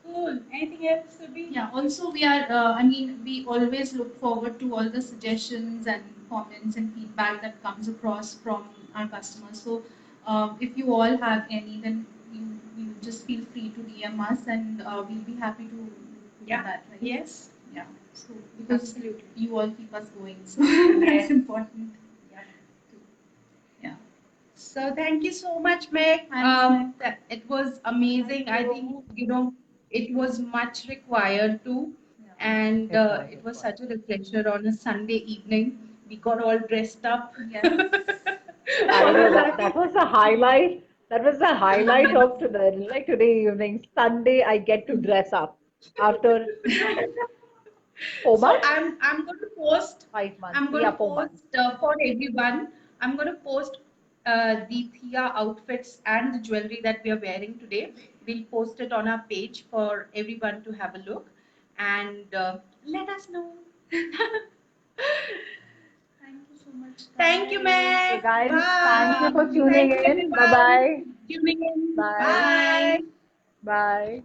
A: Cool. Anything else, Subi?
B: Yeah, also we are, I mean, we always look forward to all the suggestions and comments and feedback that comes across from our customers. So if you all have any, then you just feel free to DM us and we'll be happy to do
A: Yeah.
B: that, right?
A: Yes.
B: Yeah. So because
A: Absolutely.
B: you all keep us going, so
A: Yes.
B: that's important.
A: Yeah.
B: Yeah.
A: So thank you so much, Meg.
B: Thanks, Meg.
A: It was amazing. I think it was much required too,
B: Yeah.
A: and
D: It was,
A: it
D: it
A: was
D: was.
A: such a refresher on a Sunday evening. We got all dressed up.
B: Yes.
D: I know that was the highlight. That was the highlight of today, like today evening. Sunday, I get to dress up after four
A: So
D: months,
A: I'm going to post.
D: 5 months.
A: I'm going
D: Yeah,
A: to
D: 4 months.
A: post for everyone. I'm going to post the Thea outfits and the jewelry that we are wearing today. We'll post it on our page for everyone to have a look and let us know.
B: Thank you so much,
A: Thank you,
B: guys.
D: So
A: Meg.
D: guys, thank you
A: Bye.
D: for tuning
A: Thank you,
D: in. Bye
A: everyone.
D: bye.
A: Tuning in.
D: Bye.
A: Bye.
B: Bye.
D: Bye.